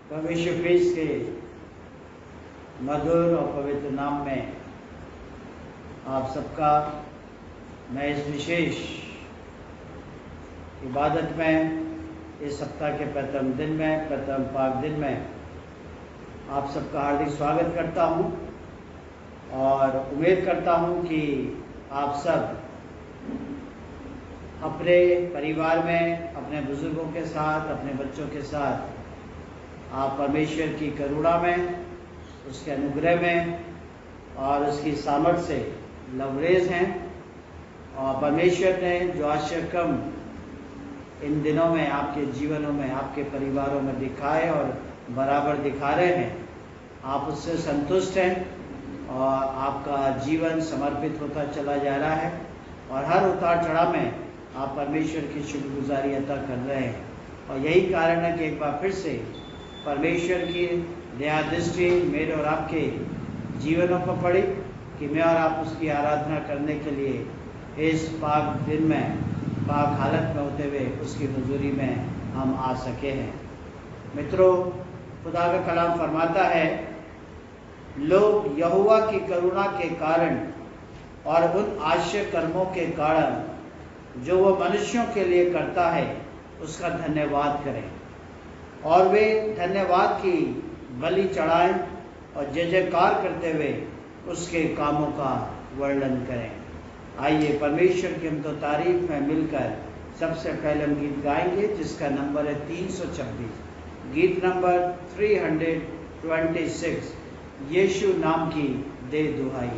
परमेश्वर क्रिस्त के मधुर और पवित्र नाम में आप सबका मैं इस विशेष इबादत में, इस सप्ताह के प्रथम दिन में, प्रथम पाक दिन में आप सबका हार्दिक स्वागत करता हूं और उम्मीद करता हूं कि आप सब अपने परिवार में, अपने बुजुर्गों के साथ, अपने बच्चों के साथ आप परमेश्वर की करुणा में, उसके अनुग्रह में और उसकी सामर्थ्य से लवरेज हैं। और परमेश्वर ने जो आश्चर्यक्रम इन दिनों में आपके जीवनों में, आपके परिवारों में दिखाए और बराबर दिखा रहे हैं, आप उससे संतुष्ट हैं और आपका जीवन समर्पित होता चला जा रहा है और हर उतार चढ़ाव में आप परमेश्वर की शुक्रगुजारी अता कर रहे हैं। और यही कारण है कि एक बार फिर से परमेश्वर की दया दृष्टि मेरे और आपके जीवनों पर पड़ी कि मैं और आप उसकी आराधना करने के लिए इस पाक दिन में, पाक हालत में होते हुए उसकी हुजूरी में हम आ सके हैं। मित्रों, खुदा का कलाम फरमाता है, लोग यहोवा की करुणा के कारण और उन आश्चर्य कर्मों के कारण जो वो मनुष्यों के लिए करता है उसका धन्यवाद करें और वे धन्यवाद की बलि चढ़ाएं और जय जयकार करते हुए उसके कामों का वर्णन करें। आइए परमेश्वर की हम तो तारीफ में मिलकर सबसे पहले हम गीत गाएंगे जिसका नंबर है 326, गीत नंबर 326, यीशु नाम की दे दुहाई।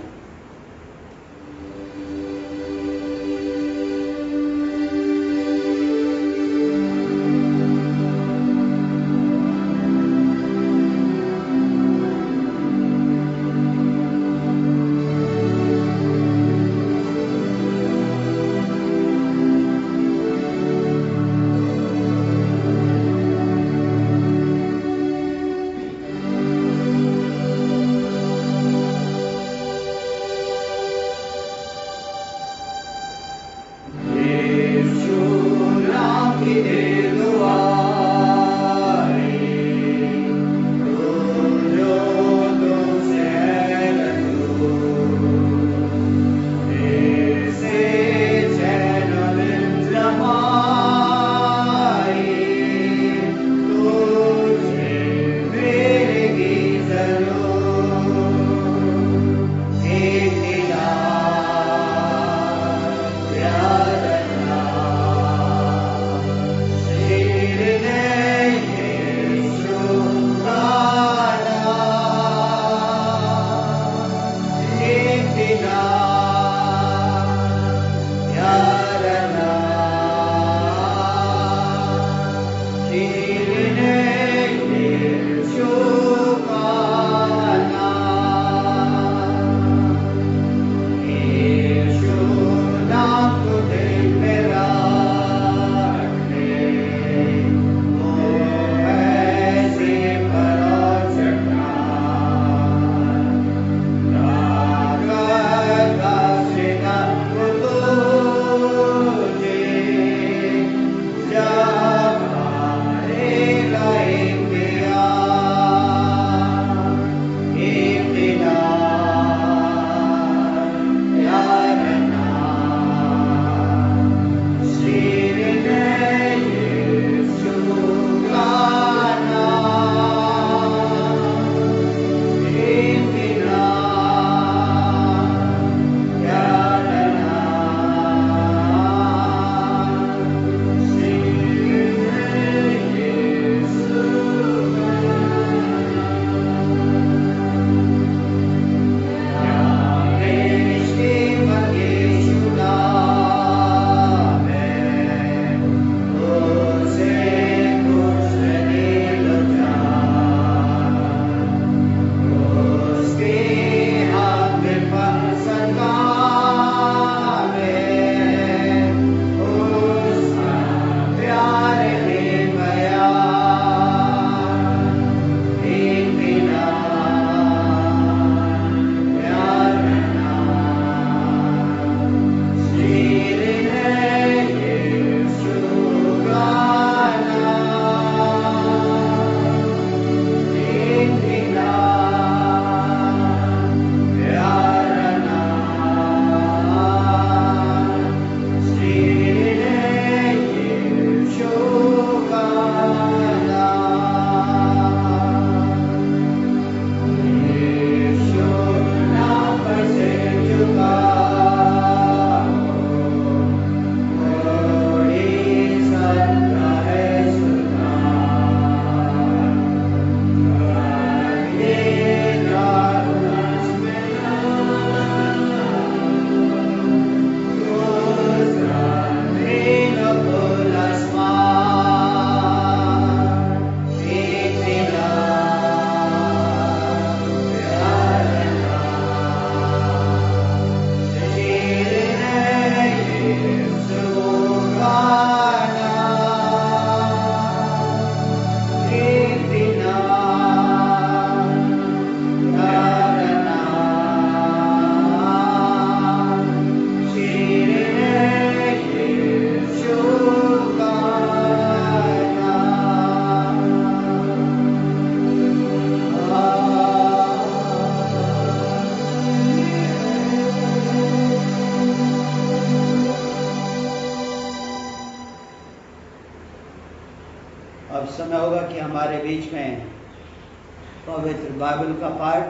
कि हमारे बीच में पवित्र बाइबल का पाठ,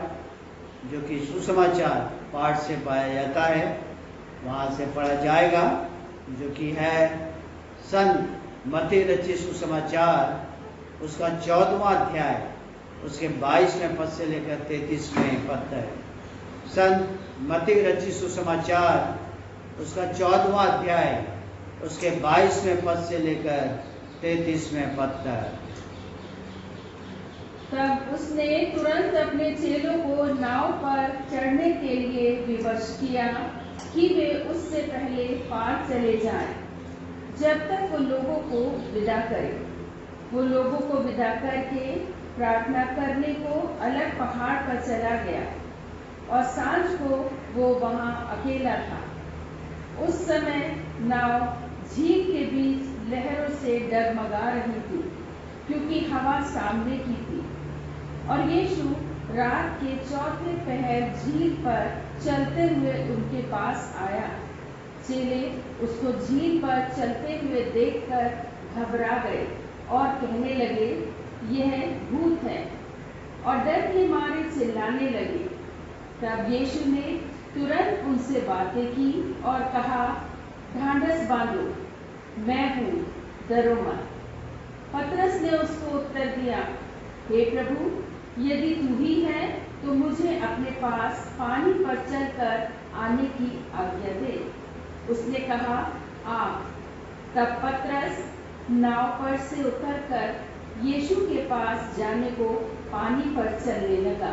जो कि सुसमाचार पाठ से पाया जाता है, वहाँ से पढ़ा जाएगा, जो कि है संत मत्ती रचित सुसमाचार उसका 14वां अध्याय, उसके 22वें पद से लेकर 33वें पद तक। संत मत्ती रचित सुसमाचार उसका 14वां अध्याय, उसके 22वें पद से लेकर 33वें पद तक। तब उसने तुरंत अपने चेलों को नाव पर चढ़ने के लिए विवश किया कि वे उससे पहले पार चले जाएं, जब तक वो लोगों को विदा करे। वो लोगों को विदा करके प्रार्थना करने को अलग पहाड़ पर चला गया, और सांझ को वो वहां अकेला था। उस समय नाव झील के बीच लहरों से डगमगा रही थी, क्योंकि हवा सामने की थी। और यीशु रात के चौथे पहर झील पर चलते हुए उनके पास आया। चेले उसको झील पर चलते हुए देखकर घबरा गए और कहने लगे, यह भूत है, और डर के मारे चिल्लाने लगे। तब यीशु ने तुरंत उनसे बातें की और कहा, ढांढस बांधो, मैं हूँ, डरो मत। पतरस ने उसको उत्तर दिया, हे प्रभु, यदि तू ही है तो मुझे अपने पास पानी पर चलकर आने की आज्ञा दे। उसने कहा, आ। तब पतरस नाव पर से उतरकर यीशु के पास जाने को पानी पर चलने लगा,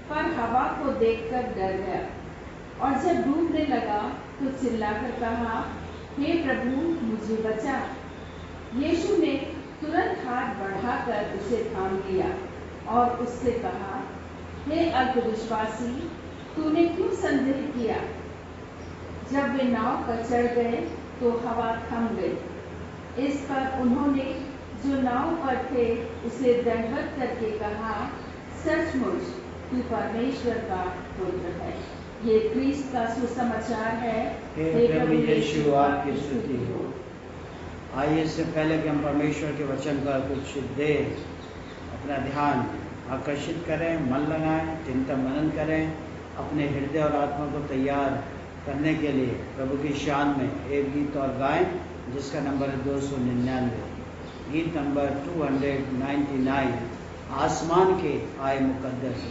पर हवा को देखकर डर गया, और जब डूबने लगा तो चिल्लाकर कहा, हे प्रभु, मुझे बचा। यीशु ने तुरंत हाथ बढ़ाकर उसे थाम लिया और उससे कहा, हे अल्पविश्वासी, तूने क्यों संदेह किया? जब वे नाव पर चढ़ गए तो हवा थम गई। इस पर उन्होंने जो नाव पर थे उसे दंडवत करके कहा, सचमुच तू परमेश्वर का पुत्र है। ये क्रिस्त का सुसमाचार है। हे प्रभु यीशु, आपकी स्तुति हो। आइए, इससे पहले कि हम परमेश्वर के वचन का कुछ देर अपना ध्यान आकर्षित करें, मन लगाएं, चिंतन मनन करें, अपने हृदय और आत्मा को तैयार करने के लिए प्रभु की शान में एक गीत और गाएं, जिसका नंबर है 299, गीत नंबर 299, आसमान के आए मुकद्दस।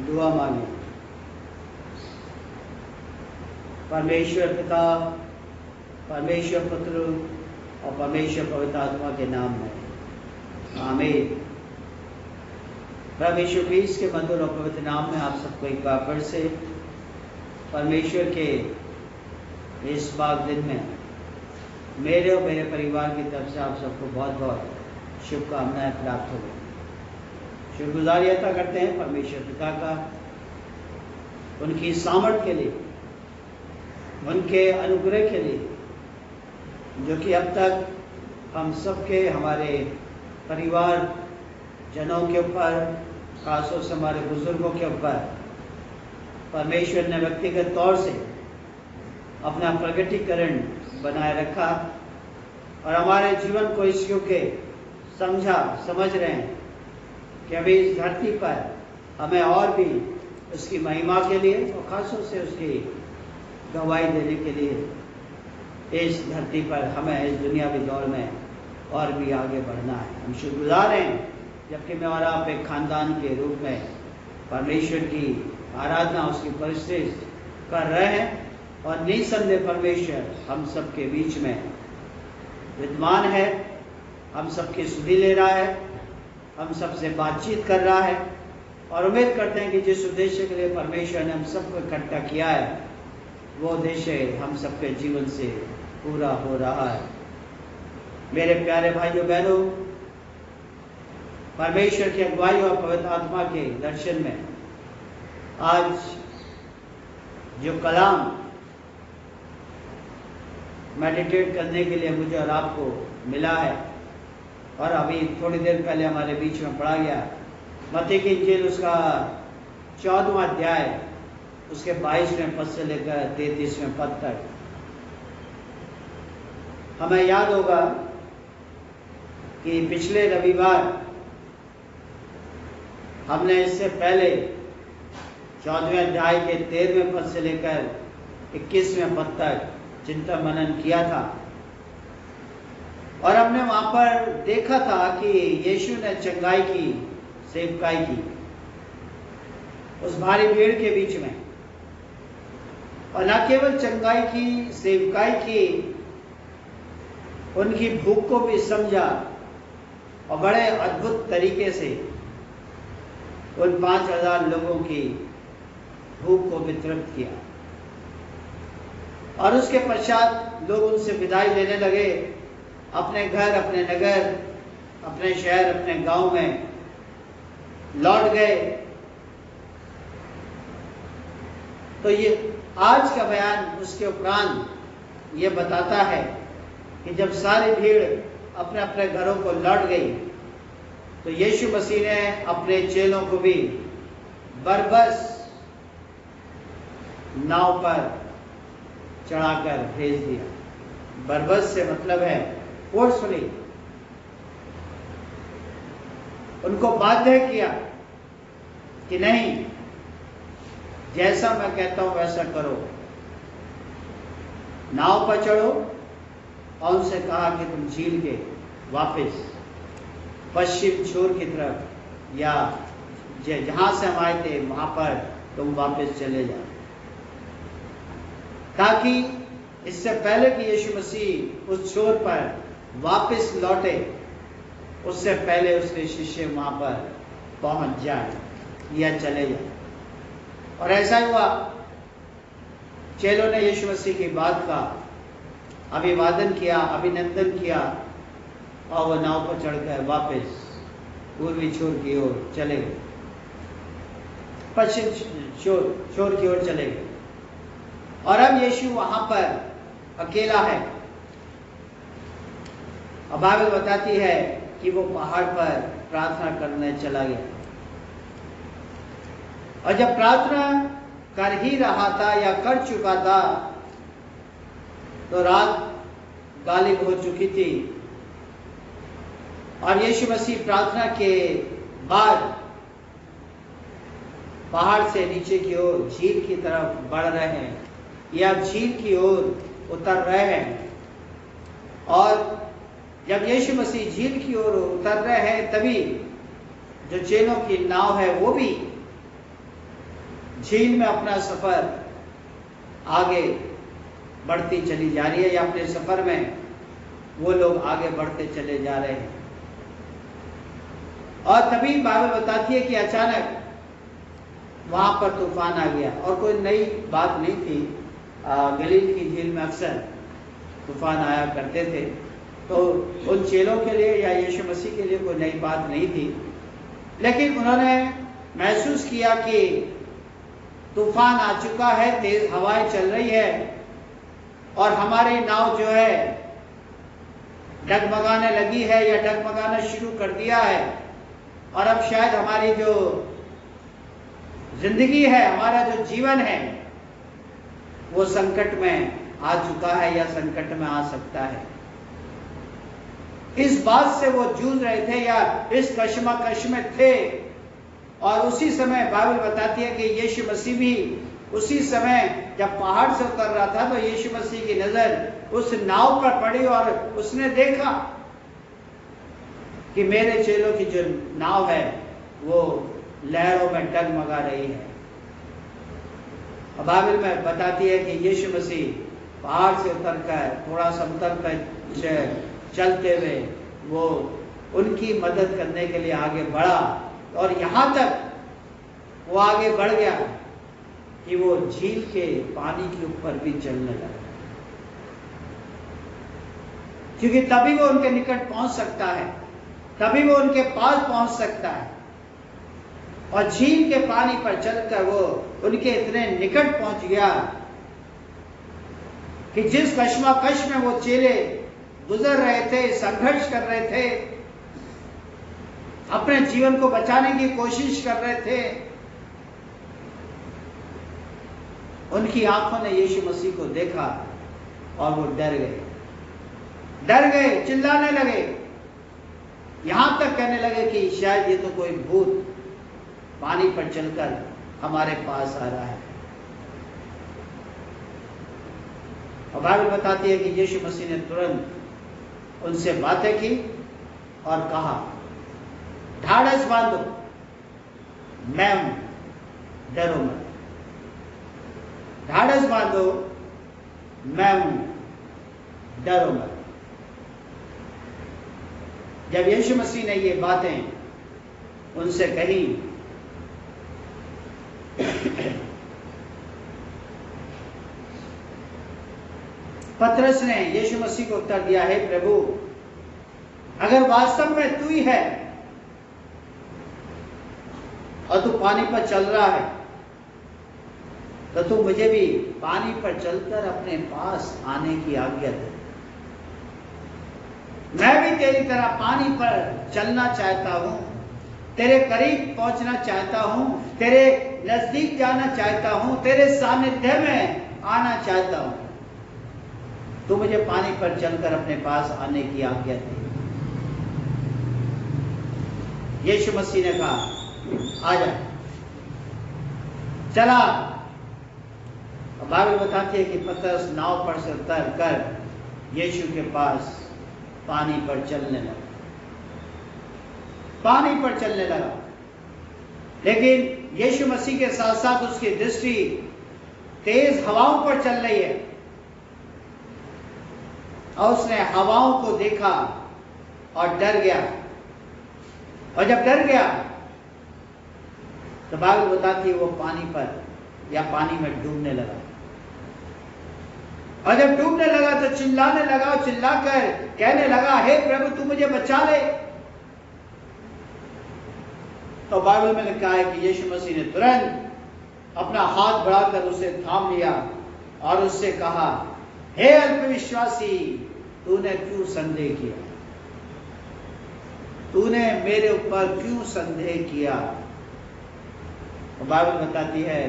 दुआ मांगे। परमेश्वर पिता, परमेश्वर पुत्र और परमेश्वर पवित्र आत्मा के नाम में आमीन। प्रभु यीशु मसीह के मधुर और पवित्र नाम में आप सबको एक बार फिर से परमेश्वर के इस पाक दिन में मेरे और मेरे परिवार की तरफ से आप सबको बहुत बहुत शुभकामनाएं प्राप्त हो। शुक्रगुजारी अता करते हैं परमेश्वर पिता का, उनकी सामर्थ के लिए, उनके अनुग्रह के लिए, जो कि अब तक हम सबके, हमारे परिवार जनों के ऊपर, खासतौर से हमारे बुजुर्गों के ऊपर परमेश्वर ने व्यक्तिगत तौर से अपना प्रकटीकरण बनाए रखा और हमारे जीवन को इस युग के समझ रहे हैं कि अभी इस धरती पर हमें और भी उसकी महिमा के लिए और खासतौर से उसकी गवाही देने के लिए इस धरती पर हमें इस दुनियावी दौर में और भी आगे बढ़ना है। हम शुक्रगुजार हैं जबकि मैं और आप एक खानदान के रूप में परमेश्वर की आराधना, उसकी परिस्थिति कर रहे हैं और निसंदेह परमेश्वर हम सबके बीच में विद्यमान है, हम सबकी सुधि ले रहा है, हम सबसे बातचीत कर रहा है और उम्मीद करते हैं कि जिस उद्देश्य के लिए परमेश्वर ने हम सबको इकट्ठा किया है वो उद्देश्य हम सबके जीवन से पूरा हो रहा है। मेरे प्यारे भाइयों बहनों, परमेश्वर की अगुवाई और पवित्र आत्मा के दर्शन में आज जो कलाम मेडिटेट करने के लिए मुझे और आपको मिला है और अभी थोड़ी देर पहले हमारे बीच में पढ़ा गया मत्ती की इंजील उसका 14वां अध्याय उसके 22वें पद से लेकर 33वें पद तक। हमें याद होगा कि पिछले रविवार हमने इससे पहले 14वें अध्याय के 13वें पद से लेकर 21वें पद तक चिंतन मनन किया था और हमने वहां पर देखा था कि यीशु ने चंगाई की, सेवकाई की उस भारी भीड़ के बीच में, और न केवल चंगाई की, सेवकाई की, उनकी भूख को भी समझा और बड़े अद्भुत तरीके से उन 5000 लोगों की भूख को वितरित किया और उसके पश्चात लोग उनसे विदाई लेने लगे, अपने घर, अपने नगर, अपने शहर, अपने गांव में लौट गए। तो ये आज का बयान उसके उपरांत ये बताता है कि जब सारी भीड़ अपने अपने घरों को लौट गई तो यीशु मसीह ने अपने चेलों को भी बरबस नाव पर चढ़ाकर भेज दिया। बरबस से मतलब है फोर्सफुली, उनको बाध्य किया कि नहीं, जैसा मैं कहता हूं वैसा करो, नाव पर चढ़ो, और उनसे कहा कि तुम झील के वापस पश्चिम छोर की तरफ या जहां से हम आए थे वहां पर तुम वापस चले जाओ, ताकि इससे पहले कि यीशु मसीह उस छोर पर वापस लौटे उससे पहले उसके शिष्य वहां पर पहुंच जाए या चले जाए। और ऐसा ही हुआ। चेलों ने यीशु मसीह की बात का अभिवादन किया, अभिनंदन किया और वह नाव पर चढ़कर वापस पूर्वी छोर की ओर चले गए, पश्चिम छोर की ओर चले गए। और अब यीशु वहां पर अकेला है। अब बाइबल बताती है कि वो पहाड़ पर प्रार्थना करने चला गया। और जब प्रार्थना कर ही रहा था या कर चुका था तो रात गालिब हो चुकी थी। और यीशु मसीह प्रार्थना के बाद पहाड़ से नीचे की ओर झील की तरफ बढ़ रहे हैं या झील की ओर उतर रहे हैं। और जब यीशु मसीह झील की ओर उतर रहे हैं तभी जो चेलों की नाव है वो भी झील में अपना सफर आगे बढ़ती चली जा रही है, या अपने सफर में वो लोग आगे बढ़ते चले जा रहे हैं। और तभी बाइबल बताती है कि अचानक वहां पर तूफान आ गया। और कोई नई बात नहीं थी, गलील की झील में अक्सर तूफान आया करते थे, तो उन चेलों के लिए या यीशु मसीह के लिए कोई नई बात नहीं थी। लेकिन उन्होंने महसूस किया कि तूफान आ चुका है, तेज हवाएं चल रही है और हमारी नाव जो है डगमगाने लगी है या डगमगाना शुरू कर दिया है। और अब शायद हमारी जो जिंदगी है, हमारा जो जीवन है, वो संकट में आ चुका है या संकट में आ सकता है। इस बात से वो जूझ रहे थे या इस कश्मकश में थे। और उसी समय बाइबल बताती है कि यीशु मसीह भी उसी समय जब पहाड़ से उतर रहा था तो यीशु मसीह की नजर उस नाव पर पड़ी और उसने देखा कि मेरे चेलों की जो नाव है वो लहरों में डगमगा रही है। बाइबल में बताती है कि यीशु मसीह पहाड़ से उतरकर थोड़ा समतल पर चलते हुए वो उनकी मदद करने के लिए आगे बढ़ा। और यहां तक वो आगे बढ़ गया कि वो झील के पानी के ऊपर भी चलने लगा, क्योंकि तभी वो उनके निकट पहुंच सकता है, तभी वो उनके पास पहुंच सकता है। और झील के पानी पर चलकर वो उनके इतने निकट पहुंच गया कि जिस कश्मकश में वो चेले गुजर रहे थे, संघर्ष कर रहे थे, अपने जीवन को बचाने की कोशिश कर रहे थे, उनकी आंखों ने यीशु मसीह को देखा और वो डर गए, चिल्लाने लगे, यहां तक कहने लगे कि शायद ये तो कोई भूत पानी पर चलकर हमारे पास आ रहा है। और बाइबल बताती है कि यीशु मसीह ने तुरंत उनसे बातें की और कहा, ढाढ़स बांधो, मैं हूं, डरो मत। ढाढ़स बांधो, मैं हूं, डरो मत। जब यीशु मसीह ने ये बातें उनसे कही पतरस ने यीशु मसीह को उत्तर दिया, हे प्रभु, अगर वास्तव में तू ही है और तू पानी पर चल रहा है तो तू मुझे भी पानी पर चलकर अपने पास आने की आज्ञा दे। मैं भी तेरी तरह पानी पर चलना चाहता हूं, तेरे करीब पहुंचना चाहता हूं, तेरे नजदीक जाना चाहता हूं, तेरे सानिध्य में आना चाहता हूं। तू मुझे पानी पर चलकर अपने पास आने की आज्ञा दे। यीशु मसीह ने कहा, आ जा। चला। बाइबल बताती है कि पतरस नाव पर से उतर कर यीशु के पास पानी पर चलने लगा। लेकिन यीशु मसीह के साथ साथ उसकी दृष्टि तेज हवाओं पर चल रही है और उसने हवाओं को देखा और डर गया और जब डर गया तो बाइबल बताती है वो पानी पर या पानी में डूबने लगा। और जब डूबने लगा तो चिल्लाने लगा और चिल्लाकर कहने लगा, हे प्रभु तू मुझे बचा ले। तो बाइबल में लिखा है कि यीशु मसीह ने तुरंत अपना हाथ बढ़ाकर उसे थाम लिया और उससे कहा, हे अल्पविश्वासी, तूने क्यों संदेह किया? तूने मेरे ऊपर क्यों संदेह किया? और बाइबल बताती है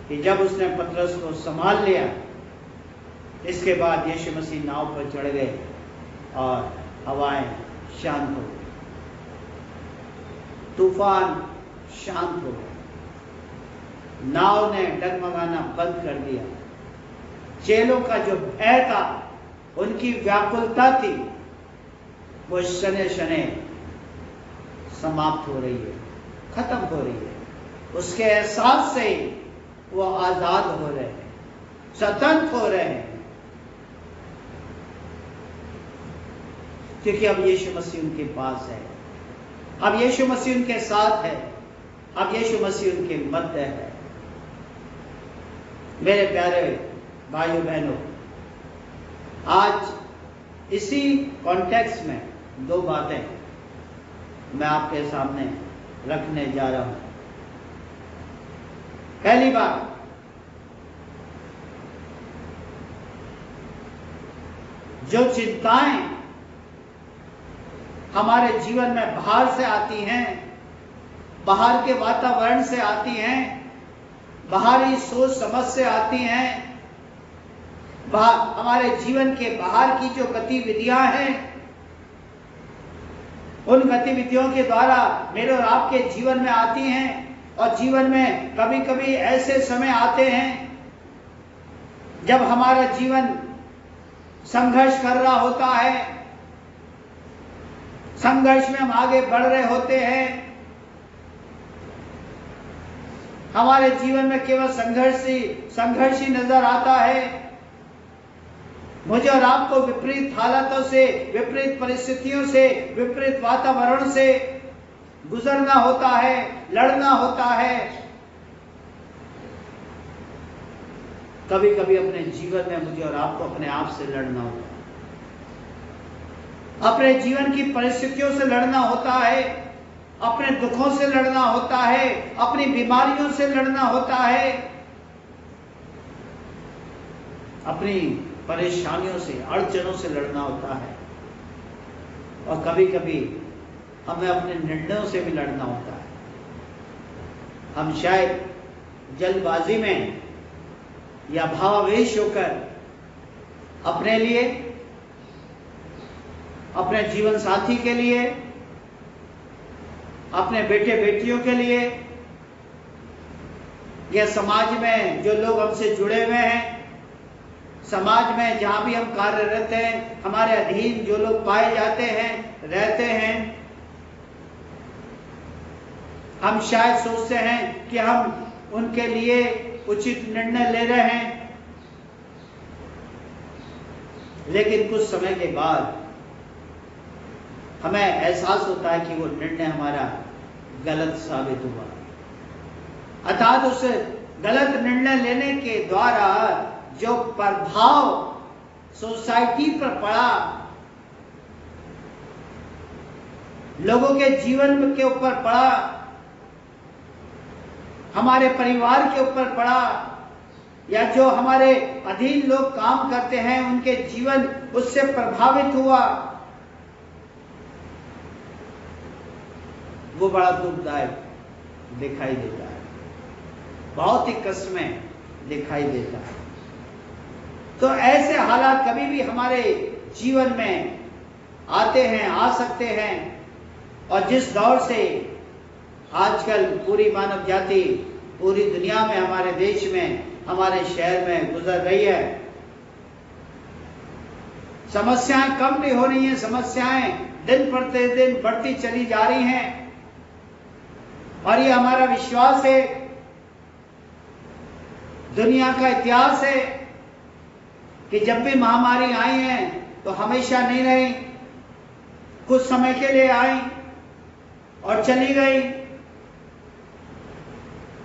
कि जब उसने पतरस को संभाल लिया, इसके बाद यीशु मसीह नाव पर चढ़ गए और हवाएं शांत हो गई, तूफान शांत हो गया, नाव ने डगमगाना बंद कर दिया। चेलों का जो भय था, उनकी व्याकुलता थी, वो शने शने समाप्त हो रही है, खत्म हो रही है। उसके एहसास से वो आजाद हो रहे हैं, स्वतंत्र हो रहे हैं, क्योंकि अब यीशु मसीह उनके पास है, अब यीशु मसीह उनके साथ है, अब यीशु मसीह उनके मध्य है। मेरे प्यारे भाइयों बहनों, आज इसी कॉन्टेक्स्ट में दो बातें मैं आपके सामने रखने जा रहा हूं। पहली बात, जो चिंताएं हमारे जीवन में बाहर से आती हैं, बाहर के वातावरण से आती हैं, बाहरी सोच समझ से आती हैं, हमारे जीवन के बाहर की जो गतिविधियां हैं, उन गतिविधियों के द्वारा मेरे और आपके जीवन में आती हैं। और जीवन में कभी कभी ऐसे समय आते हैं जब हमारा जीवन संघर्ष कर रहा होता है, संघर्ष में हम आगे बढ़ रहे होते हैं, हमारे जीवन में केवल संघर्ष ही नजर आता है। मुझे और आपको विपरीत हालातों से, विपरीत परिस्थितियों से, विपरीत वातावरण से गुजरना होता है, लड़ना होता है। कभी कभी अपने जीवन में मुझे और आपको अपने आप से लड़ना होता है, अपने जीवन की परिस्थितियों से लड़ना होता है, अपने दुखों से लड़ना होता है, अपनी बीमारियों से लड़ना होता है, अपनी परेशानियों से, अड़चनों से लड़ना होता है। और कभी कभी हमें अपने निर्णयों से भी लड़ना होता है। हम शायद जल्दबाजी में या भावावेश होकर अपने लिए, अपने जीवन साथी के लिए, अपने बेटे बेटियों के लिए, या समाज में जो लोग हमसे जुड़े हुए हैं, समाज में जहां भी हम कार्यरत हैं, हमारे अधीन जो लोग पाए जाते हैं, रहते हैं, हम शायद सोचते हैं कि हम उनके लिए उचित निर्णय ले रहे हैं, लेकिन कुछ समय के बाद हमें एहसास होता है कि वो निर्णय हमारा गलत साबित हुआ। अर्थात उस गलत निर्णय लेने के द्वारा जो प्रभाव सोसाइटी पर पड़ा, लोगों के जीवन के ऊपर पड़ा, हमारे परिवार के ऊपर पड़ा, या जो हमारे अधीन लोग काम करते हैं उनके जीवन उससे प्रभावित हुआ, वो बड़ा दुखदायक दिखाई देता है, बहुत ही कष्ट में दिखाई देता है। तो ऐसे हालात कभी भी हमारे जीवन में आते हैं, आ सकते हैं। और जिस दौर से आजकल पूरी मानव जाति पूरी दुनिया में, हमारे देश में, हमारे शहर में गुजर रही है, समस्याएं कम नहीं हो रही हैं, समस्याएं दिन प्रतिदिन बढ़ती चली जा रही हैं। और ये हमारा विश्वास है, दुनिया का इतिहास है कि जब भी महामारी आई है तो हमेशा नहीं रही, कुछ समय के लिए आई और चली गई।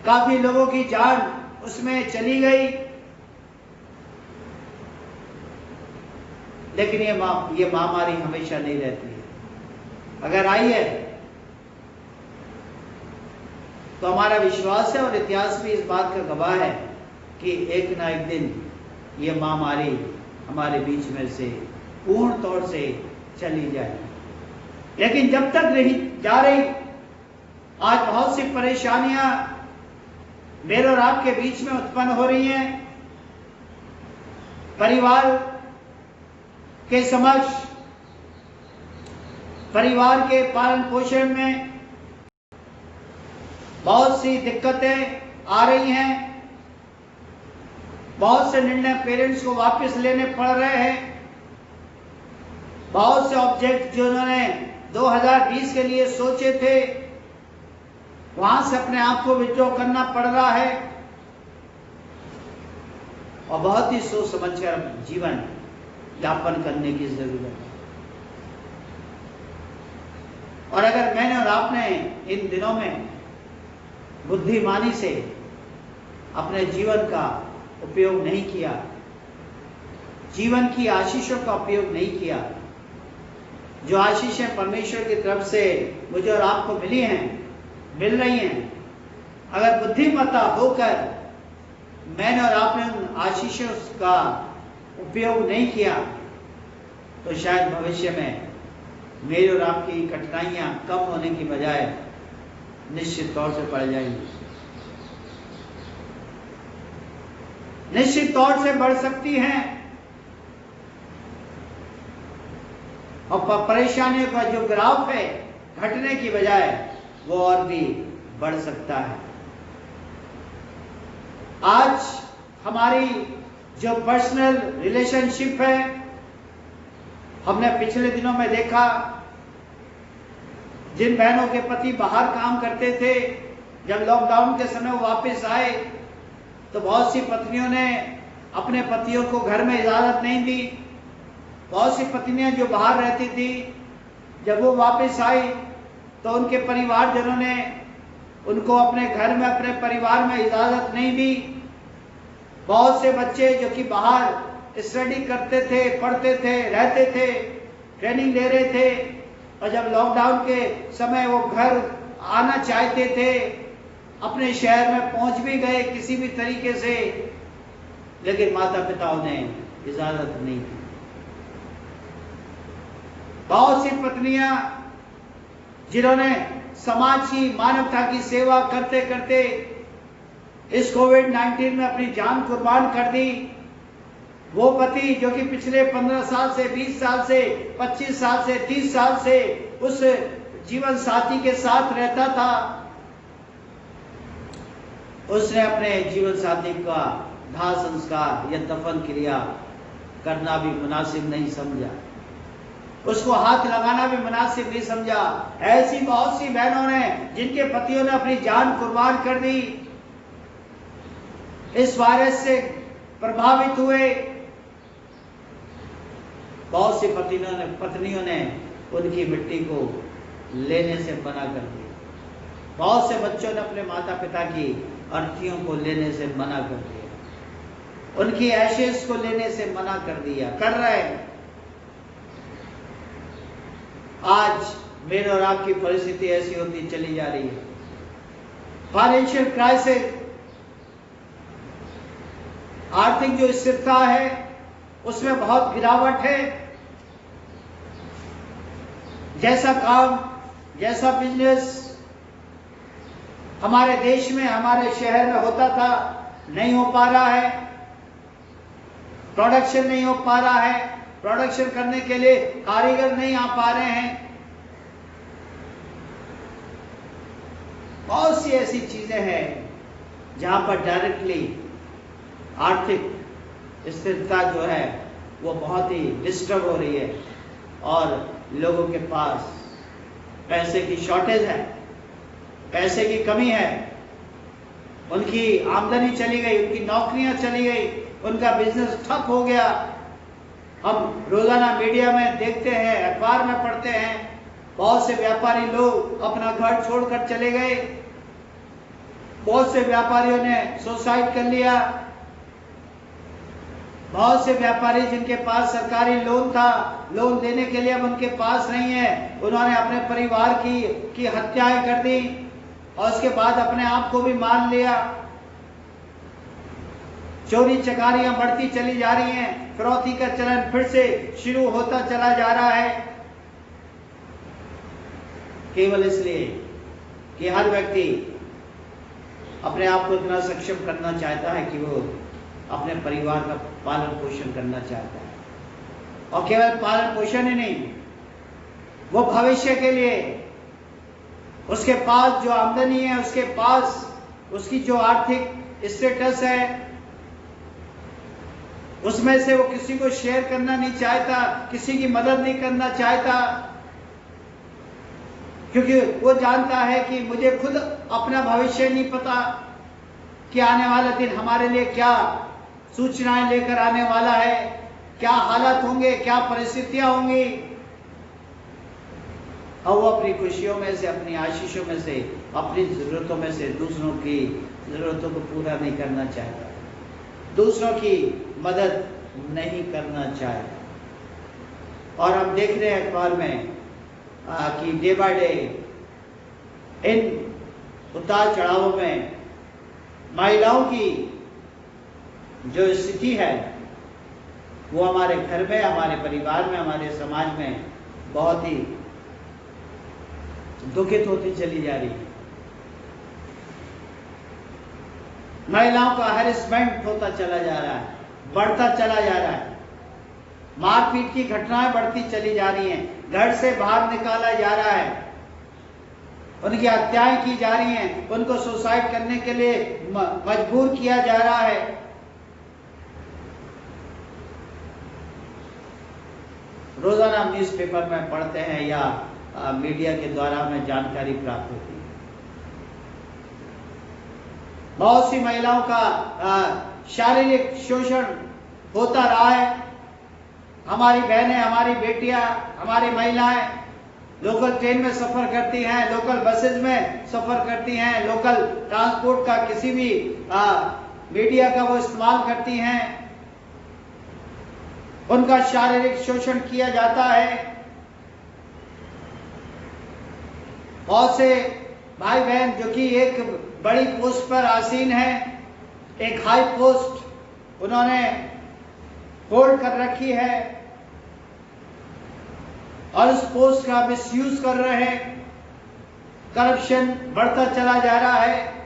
काफी लोगों की जान उसमें चली गई। लेकिन ये महामारी हमेशा नहीं रहती है। अगर आई है तो हमारा विश्वास है और इतिहास भी इस बात का गवाह है कि एक ना एक दिन ये महामारी हमारे बीच में से पूर्ण तौर से चली जाए। लेकिन जब तक नहीं जा रही, आज बहुत सी परेशानियां मेरे और आपके बीच में उत्पन्न हो रही हैं। परिवार के समक्ष, परिवार के पालन पोषण में बहुत सी दिक्कतें आ रही हैं। बहुत से निर्णय पेरेंट्स को वापस लेने पड़ रहे हैं। बहुत से ऑब्जेक्ट जो उन्होंने 2020 के लिए सोचे थे, वहां से अपने आप को विड्रॉ करना पड़ रहा है। और बहुत ही सोच समझकर जीवन यापन करने की जरूरत है। और अगर मैंने और आपने इन दिनों में बुद्धिमानी से अपने जीवन का उपयोग नहीं किया, जीवन की आशीषों का उपयोग नहीं किया, जो आशीषें परमेश्वर की तरफ से मुझे और आपको मिल रही हैं, अगर बुद्धिमत्ता होकर मैंने और आपने उन आशीषों का उपयोग नहीं किया, तो शायद भविष्य में मेरी और आपकी कठिनाइयां कम होने की बजाय निश्चित तौर से बढ़ जाएंगी, निश्चित तौर से बढ़ सकती हैं। और परेशानियों का जो ग्राफ है घटने की बजाय वो और भी बढ़ सकता है। आज हमारी जो पर्सनल रिलेशनशिप है, हमने पिछले दिनों में देखा, जिन बहनों के पति बाहर काम करते थे, जब लॉकडाउन के समय वो वापस आए तो बहुत सी पत्नियों ने अपने पतियों को घर में इजाजत नहीं दी। बहुत सी पत्नियां जो बाहर रहती थी, जब वो वापस आई तो उनके परिवारजनों ने उनको अपने घर में, अपने परिवार में इजाजत नहीं दी। बहुत से बच्चे जो कि बाहर स्टडी करते थे, पढ़ते थे, रहते थे, ट्रेनिंग ले रहे थे, और जब लॉकडाउन के समय वो घर आना चाहते थे, अपने शहर में पहुंच भी गए किसी भी तरीके से, लेकिन माता पिताओं ने इजाजत नहीं दी। बहुत सी पत्नियां जिन्होंने समाज की, मानवता की सेवा करते करते इस कोविड-19 में अपनी जान कुर्बान कर दी। वो पति जो कि पिछले 15 साल से, 20 साल से, 25 साल से, 30 साल से उस जीवन साथी के साथ रहता था, उसने अपने जीवन साथी का दाह संस्कार या दफन क्रिया करना भी मुनासिब नहीं समझा, उसको हाथ लगाना भी मुनासिब नहीं समझा। ऐसी बहुत सी बहनों ने, जिनके पतियों ने अपनी जान कुर्बान कर दी, इस वायरस से प्रभावित हुए। बहुत सी पत्नियों ने उनकी मिट्टी को लेने से मना कर दिया। बहुत से बच्चों ने अपने माता पिता की अर्थियों को लेने से मना कर दिया, उनकी एशेस को लेने से मना कर दिया, कर रहे हैं। आज मेरे और आपकी परिस्थिति ऐसी होती चली जा रही है। फाइनेंशियल क्राइसिस, आर्थिक जो स्थिरता है उसमें बहुत गिरावट है। जैसा काम, जैसा बिजनेस हमारे देश में, हमारे शहर में होता था, नहीं हो पा रहा है। प्रोडक्शन नहीं हो पा रहा है, प्रोडक्शन करने के लिए कारीगर नहीं आ पा रहे हैं। बहुत सी ऐसी चीजें हैं जहां पर डायरेक्टली आर्थिक स्थिरता जो है वो बहुत ही डिस्टर्ब हो रही है, और लोगों के पास पैसे की शॉर्टेज है, पैसे की कमी है, उनकी आमदनी चली गई, उनकी नौकरियां चली गई, उनका बिजनेस ठप हो गया। हम रोजाना मीडिया में देखते हैं, अखबार में पढ़ते हैं, बहुत से व्यापारी लोग अपना घर छोड़कर चले गए। बहुत से व्यापारियों ने सुसाइड कर लिया। बहुत से व्यापारी जिनके पास सरकारी लोन था, लोन देने के लिए अब उनके पास नहीं है, उन्होंने अपने परिवार की हत्याएं कर दी और उसके बाद अपने आप को भी मार लिया। चोरी चकारियां बढ़ती चली जा रही हैं, फिरौती का चलन फिर से शुरू होता चला जा रहा है, केवल इसलिए कि हर व्यक्ति अपने आप को इतना सक्षम करना चाहता है कि वो अपने परिवार का पालन पोषण करना चाहता है। और केवल पालन पोषण ही नहीं, वो भविष्य के लिए उसके पास जो आमदनी है, उसके पास उसकी जो आर्थिक स्टेटस है, उसमें से वो किसी को शेयर करना नहीं चाहता, किसी की मदद नहीं करना चाहता, क्योंकि वो जानता है कि मुझे खुद अपना भविष्य नहीं पता कि आने वाला दिन हमारे लिए क्या सूचनाएं लेकर आने वाला है, क्या हालात होंगे, क्या परिस्थितियां होंगी। और वो अपनी खुशियों में से, अपनी आशीषों में से, अपनी जरूरतों में से दूसरों की जरूरतों को पूरा नहीं करना चाहता, दूसरों की मदद नहीं करना चाहता। और हम देख रहे हैं अखबार में कि डे बाय डे इन उतार चढ़ावों में महिलाओं की जो स्थिति है वो हमारे घर में, हमारे परिवार में, हमारे समाज में बहुत ही दुखित होती चली जा रही है। महिलाओं का हैरेसमेंट होता चला जा रहा है, बढ़ता चला जा रहा है, मारपीट की घटनाएं बढ़ती चली जा रही हैं, घर से बाहर निकाला जा रहा है, उनकी हत्याएं की जा रही हैं, उनको सुसाइड करने के लिए मजबूर किया जा रहा है। रोजाना न्यूज़पेपर में पढ़ते हैं या मीडिया के द्वारा हमें जानकारी प्राप्त होती है। बहुत सी महिलाओं का शारीरिक शोषण होता रहा है। हमारी बहनें, हमारी बेटियां, हमारी महिलाएं लोकल ट्रेन में सफर करती हैं, लोकल बसेज में सफर करती हैं, लोकल ट्रांसपोर्ट का किसी भी मीडिया का वो इस्तेमाल करती हैं, उनका शारीरिक शोषण किया जाता है। बहुत से भाई बहन जो कि एक बड़ी पोस्ट पर आसीन है, एक हाई पोस्ट उन्होंने होल्ड कर रखी है और उस पोस्ट का मिसयूज कर रहे हैं, करप्शन बढ़ता चला जा रहा है।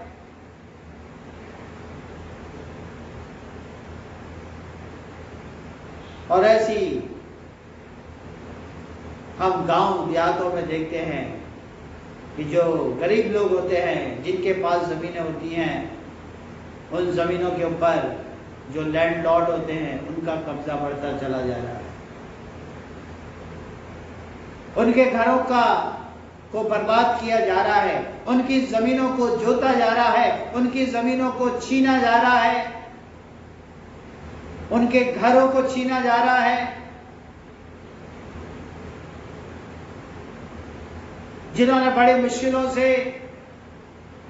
और ऐसी हम गांव देहातों में देखते हैं कि जो गरीब लोग होते हैं, जिनके पास जमीनें होती हैं, उन जमीनों के ऊपर जो लैंडलॉर्ड होते हैं उनका कब्जा बढ़ता चला जा रहा है, उनके घरों को बर्बाद किया जा रहा है, उनकी जमीनों को जोता जा रहा है, उनकी जमीनों को छीना जा रहा है, उनके घरों को छीना जा रहा है। जिन्होंने बड़ी मुश्किलों से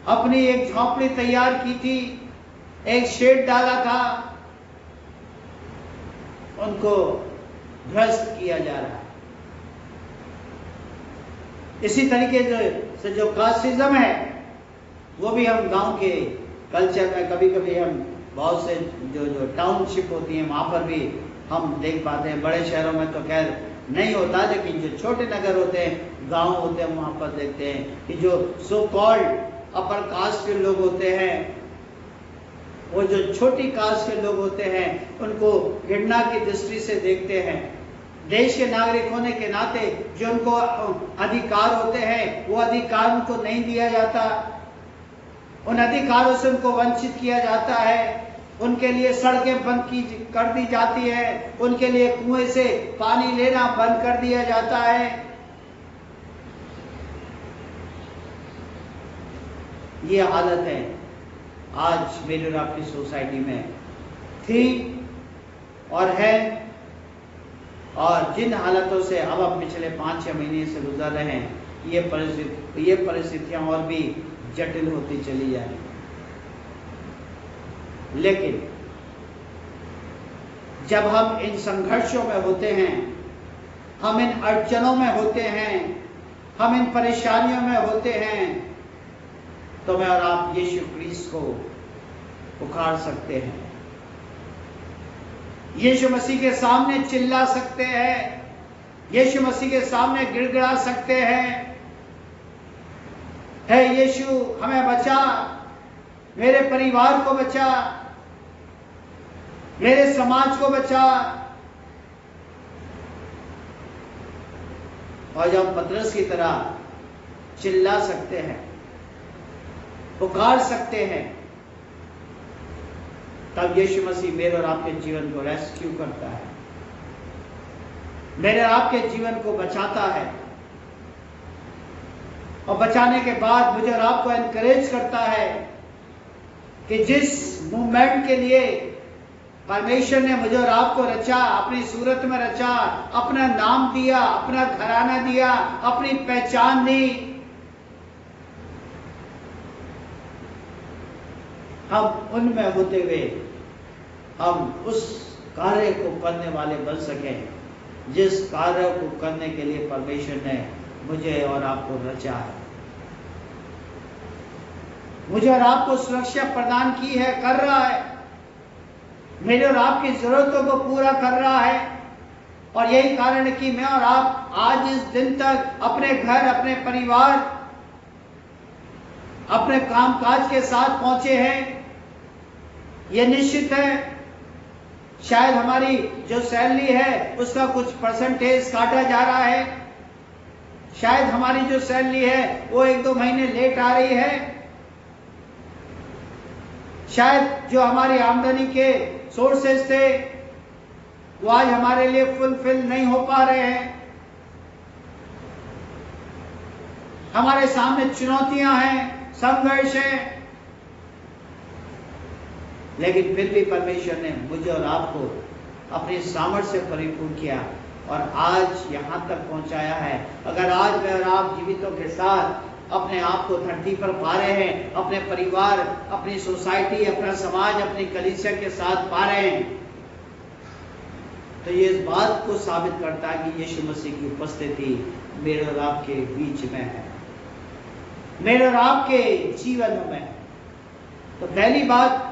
अपनी एक झोंपड़ी तैयार की थी, एक शेड डाला था, उनको ध्वस्त किया जा रहा है। इसी तरीके से जो कास्टिज्म है वो भी हम गांव के कल्चर में कभी कभी हम बहुत से जो टाउनशिप होती हैं वहां पर भी हम देख पाते हैं। बड़े शहरों में तो खैर नहीं होता, लेकिन जो छोटे नगर होते हैं, गांव होते हैं, वहां पर देखते हैं कि जो सो कॉल्ड अपर कास्ट के लोग होते हैं, वो जो छोटी कास्ट के लोग होते हैं, उनको घृणा की दृष्टि से देखते हैं। देश के नागरिक होने के नाते जो उनको अधिकार होते हैं, वो अधिकार उनको नहीं दिया जाता, उन अधिकारों से उनको वंचित किया जाता है, उनके लिए सड़कें बंद कर दी जाती है, उनके लिए कुएं से पानी लेना बंद कर दिया जाता है। ये हालत है आज मेरी और आपकी सोसाइटी में थी और है, और जिन हालतों से अब हम पिछले 5-6 महीने से गुजर रहे हैं ये परिस्थितियां और भी जटिल होती चली जाएंगी। लेकिन जब हम इन संघर्षों में होते हैं, हम इन अड़चनों में होते हैं, हम इन परेशानियों में होते हैं, तो मैं और आप यीशु क्रिस्त को पुकार सकते हैं, यीशु मसीह के सामने चिल्ला सकते हैं, यीशु मसीह के सामने गिड़गिड़ा सकते हैं, हे यीशु हमें बचा, मेरे परिवार को बचा, मेरे समाज को बचा। और जब पतरस की तरह चिल्ला सकते हैं, पुकार सकते हैं, तब यीशु मसीह मेरे और आपके जीवन को रेस्क्यू करता है, मेरे और आपके जीवन को बचाता है, और बचाने के बाद मुझे और आपको एनकरेज करता है कि जिस मूवमेंट के लिए परमेश्वर ने मुझे और आपको रचा, अपनी सूरत में रचा, अपना नाम दिया, अपना घराना दिया, अपनी पहचान दी, हम उनमें होते हुए हम उस कार्य को करने वाले बन सकें जिस कार्य को करने के लिए परमेश्वर ने मुझे और आपको रचा है, मुझे और आपको सुरक्षा प्रदान की है, कर रहा है, मेरे और आपकी जरूरतों को पूरा कर रहा है। और यही कारण है कि मैं और आप आज इस दिन तक अपने घर, अपने परिवार, अपने कामकाज के साथ पहुंचे हैं। यह निश्चित है, शायद हमारी जो सैलरी है उसका कुछ परसेंटेज काटा जा रहा है, शायद हमारी जो सैलरी है वो 1-2 महीने लेट आ रही है, शायद जो हमारी आमदनी के सोर्सेस थे वो आज हमारे लिए फुलफिल नहीं हो पा रहे हैं, हमारे सामने चुनौतियां हैं, संघर्ष है, लेकिन फिर भी परमेश्वर ने मुझे और आपको अपनी सामर्थ्य से परिपूर्ण किया और आज यहां तक पहुंचाया है। अगर आज मैं और आप जीवितों के साथ अपने आप को धरती पर पा रहे हैं, अपने परिवार, अपनी सोसाइटी, अपना समाज, अपनी कलीसिया के साथ पा रहे हैं, तो ये इस बात को साबित करता है कि यीशु मसीह की उपस्थिति मेरे और आपके बीच में है, मेरे और आपके जीवन में। तो पहली बात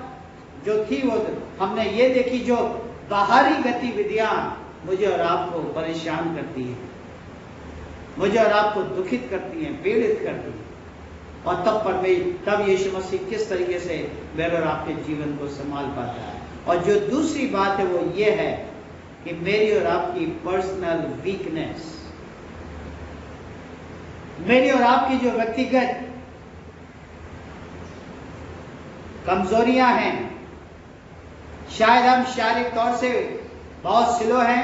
जो थी वो हमने ये देखी, जो बाहरी गतिविधियां मुझे और आपको परेशान करती हैं, मुझे और आपको दुखित करती हैं, पीड़ित करती हैं, और तब यीशु मसीह किस तरीके से मेरे और आपके जीवन को संभाल पाता है। और जो दूसरी बात है वो ये है कि मेरी और आपकी पर्सनल वीकनेस, मेरी और आपकी जो व्यक्तिगत कमजोरियां हैं, शायद हम शारीरिक तौर से बहुत स्लो हैं,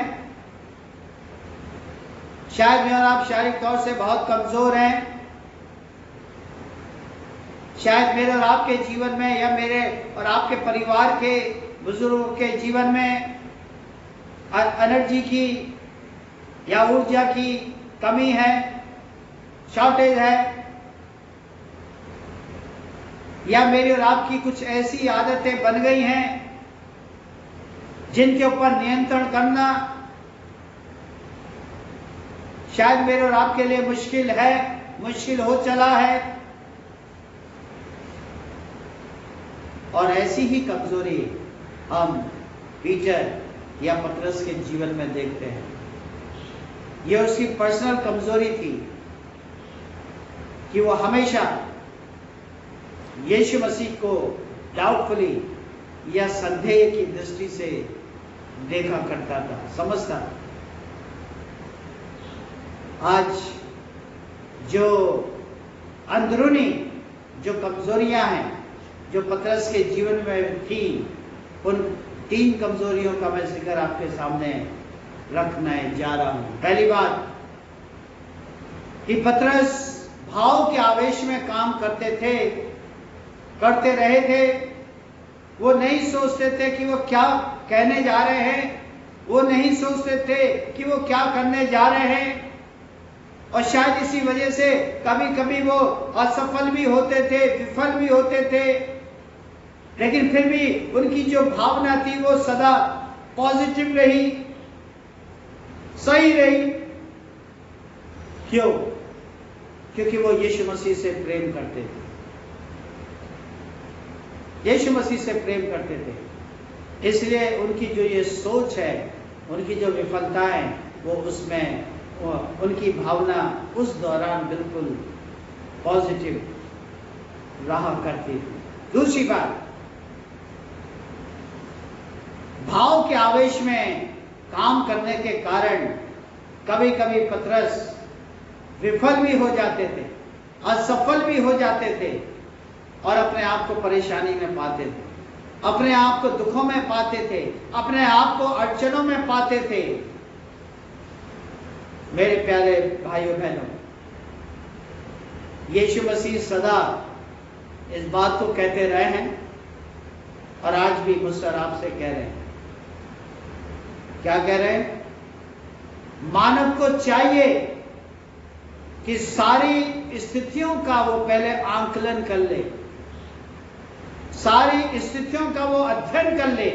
शायद मैं और आप शारीरिक तौर से बहुत कमजोर हैं, शायद मेरे और आपके जीवन में या मेरे और आपके परिवार के बुजुर्गों के जीवन में एनर्जी की या ऊर्जा की कमी है, शॉर्टेज है, या मेरी और आपकी कुछ ऐसी आदतें बन गई हैं जिनके ऊपर नियंत्रण करना शायद मेरे और आपके लिए मुश्किल है, मुश्किल हो चला है। और ऐसी ही कमजोरी हम पीटर या पतरस के जीवन में देखते हैं। यह उसकी पर्सनल कमजोरी थी कि वो हमेशा यीशु मसीह को डाउटफुली या संदेह की दृष्टि से देखा करता था, समझता था। आज जो अंदरूनी जो कमजोरियां हैं जो पतरस के जीवन में थी, उन 3 कमजोरियों का मैं जिक्र आपके सामने रखने जा रहा हूं। पहली बात कि पतरस भाव के आवेश में काम करते रहे थे। वो नहीं सोचते थे कि वो क्या कहने जा रहे हैं, वो नहीं सोचते थे कि वो क्या करने जा रहे हैं, और शायद इसी वजह से कभी कभी वो असफल भी होते थे, विफल भी होते थे, लेकिन फिर भी उनकी जो भावना थी वो सदा पॉजिटिव रही, सही रही। क्यों? क्योंकि वो यीशु मसीह से प्रेम करते थे, यीशु मसीह से प्रेम करते थे। इसलिए उनकी जो ये सोच है, उनकी जो विफलताएं, वो उसमें उनकी भावना उस दौरान बिल्कुल पॉजिटिव रहा करती थी। दूसरी बात, भाव के आवेश में काम करने के कारण कभी कभी पतरस विफल भी हो जाते थे, असफल भी हो जाते थे और अपने आप को परेशानी में पाते थे, अपने आप को दुखों में पाते थे, अपने आप को अड़चनों में पाते थे। मेरे प्यारे भाइयों बहनों, यीशु मसीह सदा इस बात को कहते रहे हैं और आज भी मुझसे आपसे कह रहे हैं। क्या कह रहे हैं? मानव को चाहिए कि सारी स्थितियों का वो पहले आंकलन कर ले, सारी स्थितियों का वो अध्ययन कर ले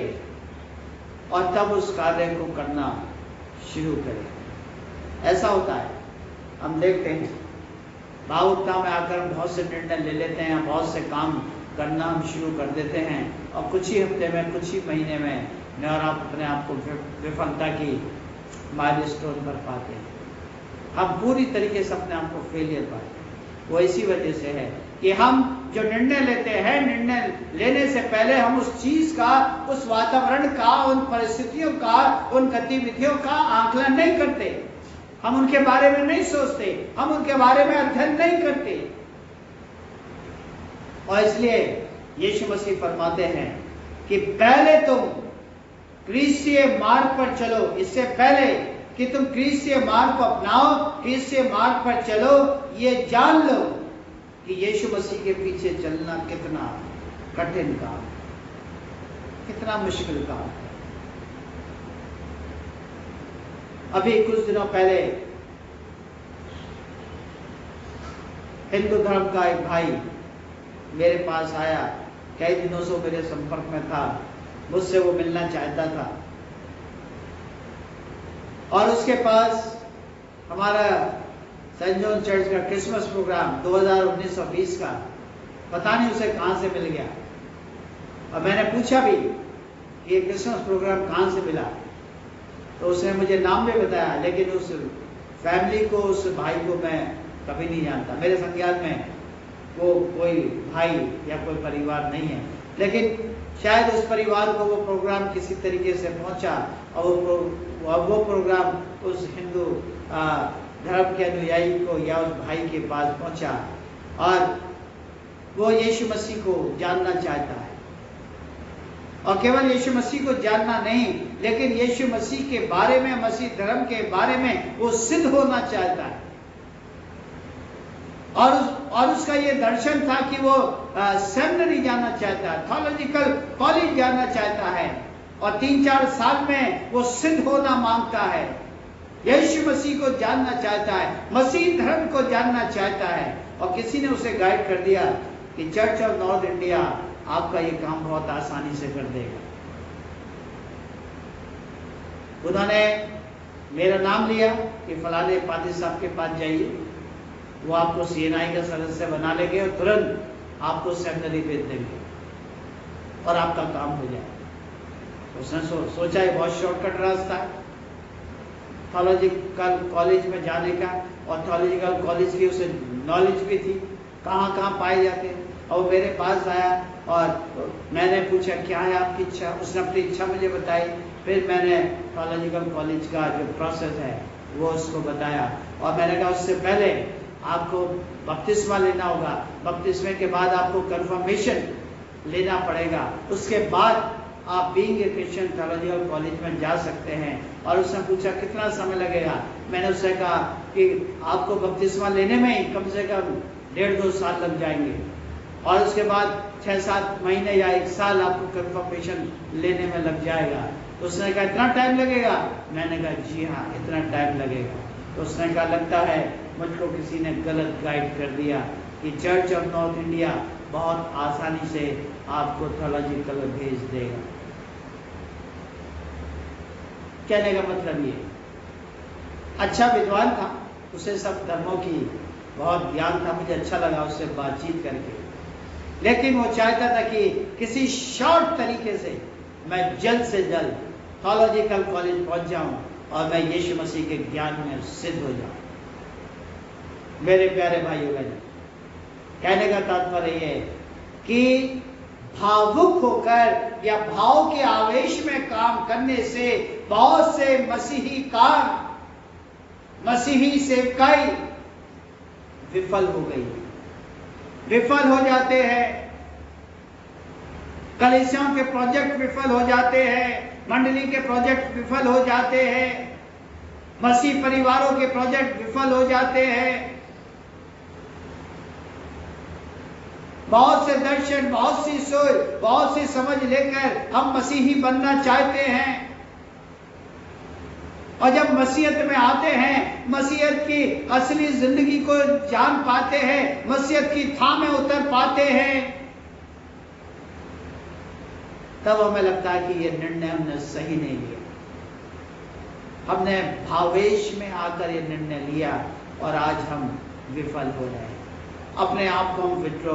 और तब उस कार्य को करना शुरू करे। ऐसा होता है, हम देखते हैं भावुकता में आकर हम बहुत से निर्णय ले लेते हैं, बहुत से काम करना हम शुरू कर देते हैं और कुछ ही हफ्ते में, कुछ ही महीने में मैं और आप अपने आप को विफलता की माइलस्टोन पर पाते हैं। हम पूरी तरीके से अपने आप को फेलियर पाते हैं। वो इसी वजह से है कि हम जो निर्णय लेते हैं, निर्णय लेने से पहले हम उस चीज का, उस वातावरण का, उन परिस्थितियों का, उन गतिविधियों का आकलन नहीं करते, हम उनके बारे में नहीं सोचते, हम उनके बारे में अध्ययन नहीं करते। और इसलिए यीशु मसीह फरमाते हैं कि पहले तुम क्रिस्तीय मार्ग पर चलो। इससे पहले कि तुम क्रिस्तीय मार्ग को अपनाओ, क्रिस्तीय मार्ग पर चलो, ये जान लो कि यीशु मसीह के पीछे चलना कितना कठिन काम, कितना मुश्किल काम है। अभी कुछ दिनों पहले हिंदू धर्म का एक भाई मेरे पास आया, कई दिनों से मेरे संपर्क में था, मुझसे वो मिलना चाहता था और उसके पास हमारा सेंट जॉन चर्च का क्रिसमस प्रोग्राम 2019-20 का, पता नहीं उसे कहां से मिल गया। और मैंने पूछा भी कि ये क्रिसमस प्रोग्राम कहां से मिला, तो उसने मुझे नाम भी बताया, लेकिन उस फैमिली को, उस भाई को मैं कभी नहीं जानता। मेरे संज्ञान में वो कोई भाई या कोई परिवार नहीं है, लेकिन शायद उस परिवार को वो प्रोग्राम किसी तरीके से पहुंचा और वो प्रोग्राम उस हिंदू धर्म के अनुयायी को या उस भाई के पास पहुंचा और वो यीशु मसीह को जानना चाहता है। और केवल यीशु मसीह को जानना नहीं, लेकिन यीशु मसीह के बारे में, मसीह धर्म के बारे में वो सिद्ध होना चाहता है। और उसका ये दर्शन था कि वो सेमिनरी जाना चाहता है, थियोलॉजिकल कॉलेज जाना चाहता है और 3-4 साल में वो सिद्ध होना मांगता है, यीशु मसीह को जानना चाहता है, मसीह धर्म को जानना चाहता है। और किसी ने उसे गाइड कर दिया कि चर्च ऑफ नॉर्थ इंडिया आपका ये काम बहुत आसानी से कर देगा। उन्होंने मेरा नाम लिया कि फलाने पादी साहब के पास जाइए, वो आपको सीएनआई का सदस्य बना लेंगे और तुरंत आपको सेमिनरी भेज देंगे और आपका काम हो जाए। उसने सोचा ये बहुत शॉर्टकट रास्ता है थियोलॉजिकल कॉलेज में जाने का, और थियोलॉजिकल कॉलेज की उसे नॉलेज भी थी कहाँ कहाँ पाए जाते हैं। और मेरे पास आया और मैंने पूछा क्या है आपकी इच्छा, उसने अपनी इच्छा मुझे बताई। फिर मैंने थियोलॉजिकल कॉलेज का जो प्रोसेस है वो उसको बताया और मैंने कहा उससे पहले आपको बपतिस्मा लेना होगा, बपतिस्मे के बाद आपको कंफर्मेशन लेना पड़ेगा, उसके बाद आप being a Christian theological college में जा सकते हैं। और उसने पूछा कितना समय लगेगा, मैंने उससे कहा कि आपको बपतिस्मा लेने में ही कम से कम 1.5-2 साल लग जाएंगे और उसके बाद 6-7 महीने या 1 साल आपको कंफर्मेशन लेने में लग जाएगा। उसने कहा इतना टाइम लगेगा, मैंने कहा जी हाँ इतना टाइम लगेगा। तो उसने कहा लगता है मुझको किसी ने गलत गाइड कर दिया कि चर्च ऑफ नॉर्थ इंडिया बहुत आसानी से आपको थियोलॉजिकल भेज देगा। कहने का मतलब ये, अच्छा विद्वान था, उसे सब धर्मों की बहुत ज्ञान था, मुझे अच्छा लगा उससे बातचीत करके, लेकिन वो चाहता था कि किसी शॉर्ट तरीके से मैं जल्द से जल्द थियोलॉजिकल कॉलेज पहुंच जाऊं और मैं यीशु मसीह के ज्ञान में सिद्ध हो जाऊं। मेरे प्यारे भाइयों बहनों, कहने का तात्पर्य है कि भावुक होकर या भाव के आवेश में काम करने से बहुत से मसीही काम, मसीही सेवकाई विफल हो गई, विफल हो जाते हैं। कलीसियाओं के प्रोजेक्ट विफल हो जाते हैं, मंडली के प्रोजेक्ट विफल हो जाते हैं, मसीह परिवारों के प्रोजेक्ट विफल हो जाते हैं। बहुत से दर्शन, बहुत सी सोच, बहुत सी समझ लेकर हम मसीही बनना चाहते हैं, और जब मसीहत में आते हैं, मसीहत की असली जिंदगी को जान पाते हैं, मसीहत की थाह में उतर पाते हैं, तब हमें लगता है कि यह निर्णय हमने सही नहीं लिया। हमने भावेश में आकर यह निर्णय लिया और आज हम विफल हो रहे हैं। अपने आप को हम विड्रॉ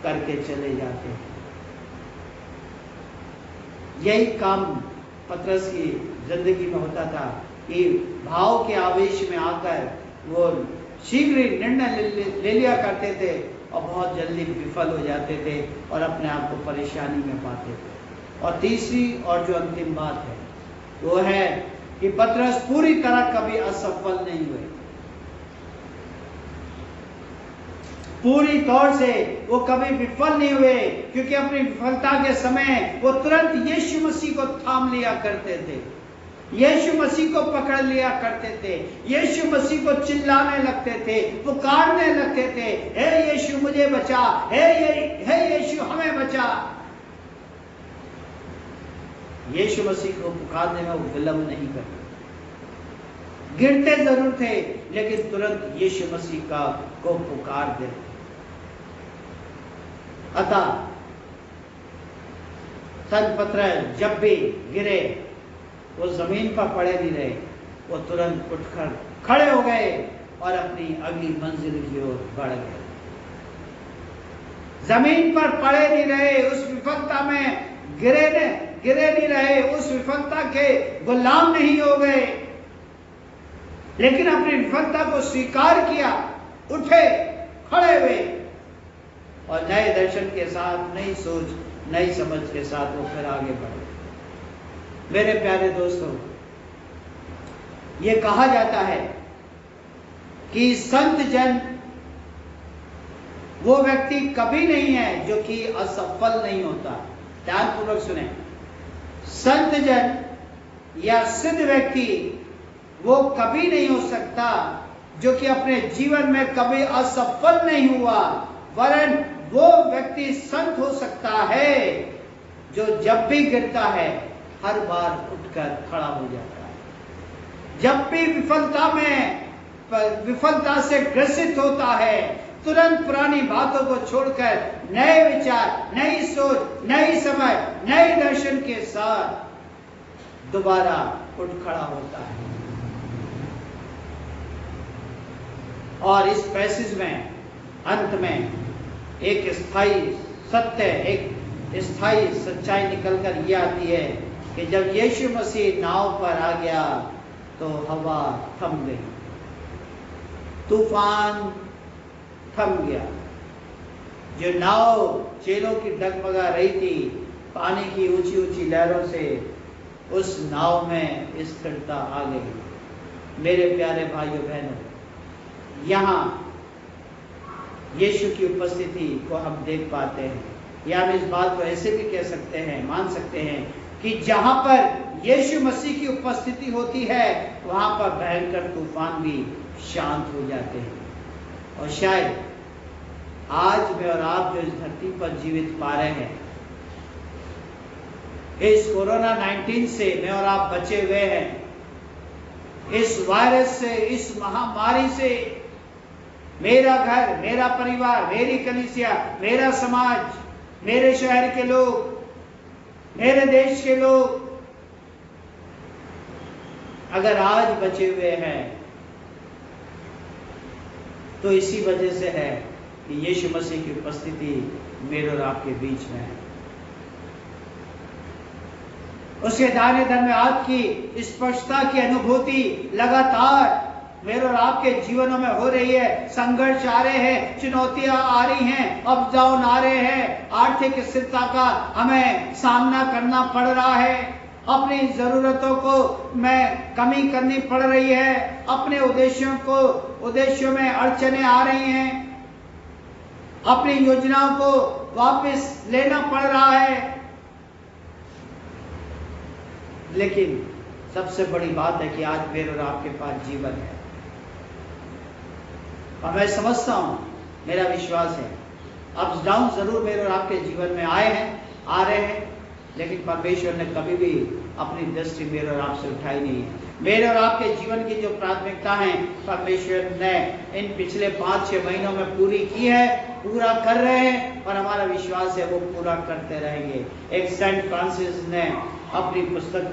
करके चले जाते हैं। यही काम पतरस की जिंदगी में होता था कि भाव के आवेश में आकर वो शीघ्र ही निर्णय ले लिया करते थे और बहुत जल्दी विफल हो जाते थे और अपने आप को परेशानी में पाते थे। और तीसरी और जो अंतिम बात है वो है कि पतरस पूरी तरह कभी असफल नहीं हुए। पूरी तौर से वो कभी विफल नहीं हुए, क्योंकि अपनी विफलता के समय वो तुरंत यीशु मसीह को थाम लिया करते थे, यीशु मसीह को पकड़ लिया करते थे, यीशु मसीह को चिल्लाने लगते थे, पुकारने लगते थे, हे यीशु मुझे बचा, हे यीशु हमें बचा। यीशु मसीह को पुकारने में वो विलंब नहीं करते, गिरते जरूर थे लेकिन तुरंत यीशु मसीह को पुकार देते। अतः संत पतरस जब भी गिरे वो जमीन पर पड़े नहीं रहे, वो तुरंत उठकर खड़े हो गए और अपनी अगली मंजिल की ओर बढ़ गए। जमीन पर पड़े नहीं रहे, उस विफलता में गिरे नहीं रहे, उस विफलता के गुलाम नहीं हो गए, लेकिन अपनी विफलता को स्वीकार किया, उठे, खड़े हुए और नए दर्शन के साथ, नई सोच, नई समझ के साथ वो फिर आगे बढ़े। मेरे प्यारे दोस्तों, ये कहा जाता है कि संत जन वो व्यक्ति कभी नहीं है जो कि असफल नहीं होता। ध्यानपूर्वक सुने, संत जन या सिद्ध व्यक्ति वो कभी नहीं हो सकता जो कि अपने जीवन में कभी असफल नहीं हुआ, वरन वो व्यक्ति संत हो सकता है जो जब भी गिरता है हर बार उठकर खड़ा हो जाता है। जब भी विफलता से ग्रसित होता है, तुरंत पुरानी बातों को छोड़कर नए विचार, नई सोच, नई समझ, नए दर्शन के साथ दोबारा उठ खड़ा होता है। और इस पैसेज में अंत में एक स्थायी सत्य, एक स्थायी सच्चाई निकलकर यह आती है कि जब यीशु मसीह नाव पर आ गया तो हवा थम गई, तूफान थम गया। जो नाव चेलों की डगमगा रही थी पानी की ऊंची ऊंची लहरों से, उस नाव में स्थिरता आ गई। मेरे प्यारे भाइयों बहनों, यहाँ यीशु की उपस्थिति को हम देख पाते हैं, या हम इस बात को ऐसे भी कह सकते हैं, मान सकते हैं कि जहां पर यीशु मसीह की उपस्थिति होती है वहां पर भयंकर तूफान भी शांत हो जाते हैं। और शायद आज मैं और आप जो इस धरती पर जीवित पा रहे हैं, इस कोरोना 19 से मैं और आप बचे हुए हैं, इस वायरस से, इस महामारी से मेरा घर, मेरा परिवार, मेरी कलीसिया, मेरा समाज, मेरे शहर के लोग, मेरे देश के लोग अगर आज बचे हुए हैं तो इसी वजह से है कि यीशु मसीह की उपस्थिति मेरे और आपके बीच में है। उसके दाहिने धर्म में हाथ की स्पष्टता की अनुभूति लगातार मेरे और आपके जीवनों में हो रही है। संघर्ष आ रहे हैं, चुनौतियां आ रही हैं, अप डाउन आ रहे हैं, आर्थिक स्थिरता का हमें सामना करना पड़ रहा है, अपनी जरूरतों को में कमी करनी पड़ रही है, अपने उद्देश्यों में अड़चने आ रही हैं, अपनी योजनाओं को वापस लेना पड़ रहा है। लेकिन सबसे बड़ी बात है कि आज मेरे और आपके पास जीवन है। और मैं समझता हूं, मेरा विश्वास है, अप्स डाउन जरूर मेरे और आपके जीवन में आए हैं, आ रहे हैं, लेकिन परमेश्वर ने कभी भी अपनी दृष्टि मेरे और आपसे उठाई नहीं है। मेरे और आपके जीवन की जो प्राथमिकता है परमेश्वर ने इन पिछले 5-6 महीनों में पूरी की है, पूरा कर रहे हैं, और हमारा विश्वास है वो पूरा करते रहेंगे। एक सेंट फ्रांसिस ने अपनी पुस्तक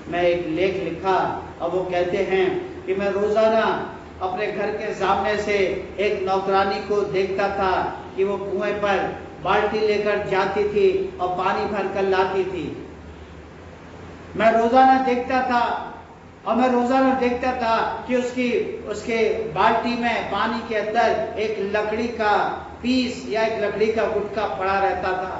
में एक लेख लिखा और वो कहते हैं कि मैं रोजाना अपने घर के सामने से एक नौकरानी को देखता था कि वो कुएं पर बाल्टी लेकर जाती थी और पानी भर कर लाती थी। मैं रोजाना देखता था और मैं रोजाना देखता था कि उसके बाल्टी में पानी के अंदर एक लकड़ी का पीस या एक लकड़ी का गुटका पड़ा रहता था।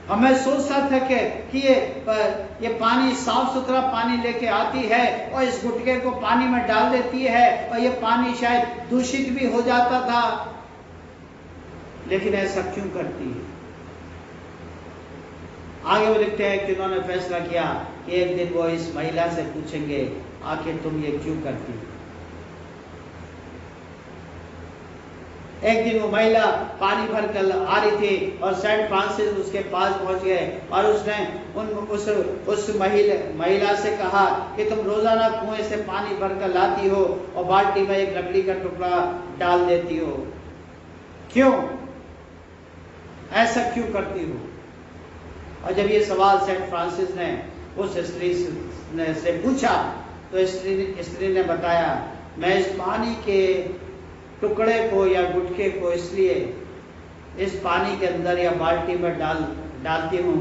और मैं सोचता था कि ये पानी साफ सुथरा पानी लेके आती है और इस गुटके को पानी में डाल देती है और ये पानी शायद दूषित भी हो जाता था, लेकिन ऐसा क्यों करती है? आगे वो लिखते हैं कि उन्होंने फैसला किया कि एक दिन वो इस महिला से पूछेंगे, आखिर तुम ये क्यों करती हो? एक दिन वो महिला पानी भर कर आ रही थी और सेंट फ्रांसिस उसके पास पहुंच गए और उसने उस महिला से कहा कि तुम रोजाना कुएं से पानी भर कर लाती हो और बाल्टी में एक लकड़ी का टुकड़ा डाल देती हो, क्यों? ऐसा क्यों करती हो? और जब ये सवाल सेंट फ्रांसिस ने उस स्त्री से पूछा तो स्त्री ने बताया, मैं इस पानी के टुकड़े को या गुटके को इसलिए इस पानी के अंदर या बाल्टी में डालती हूं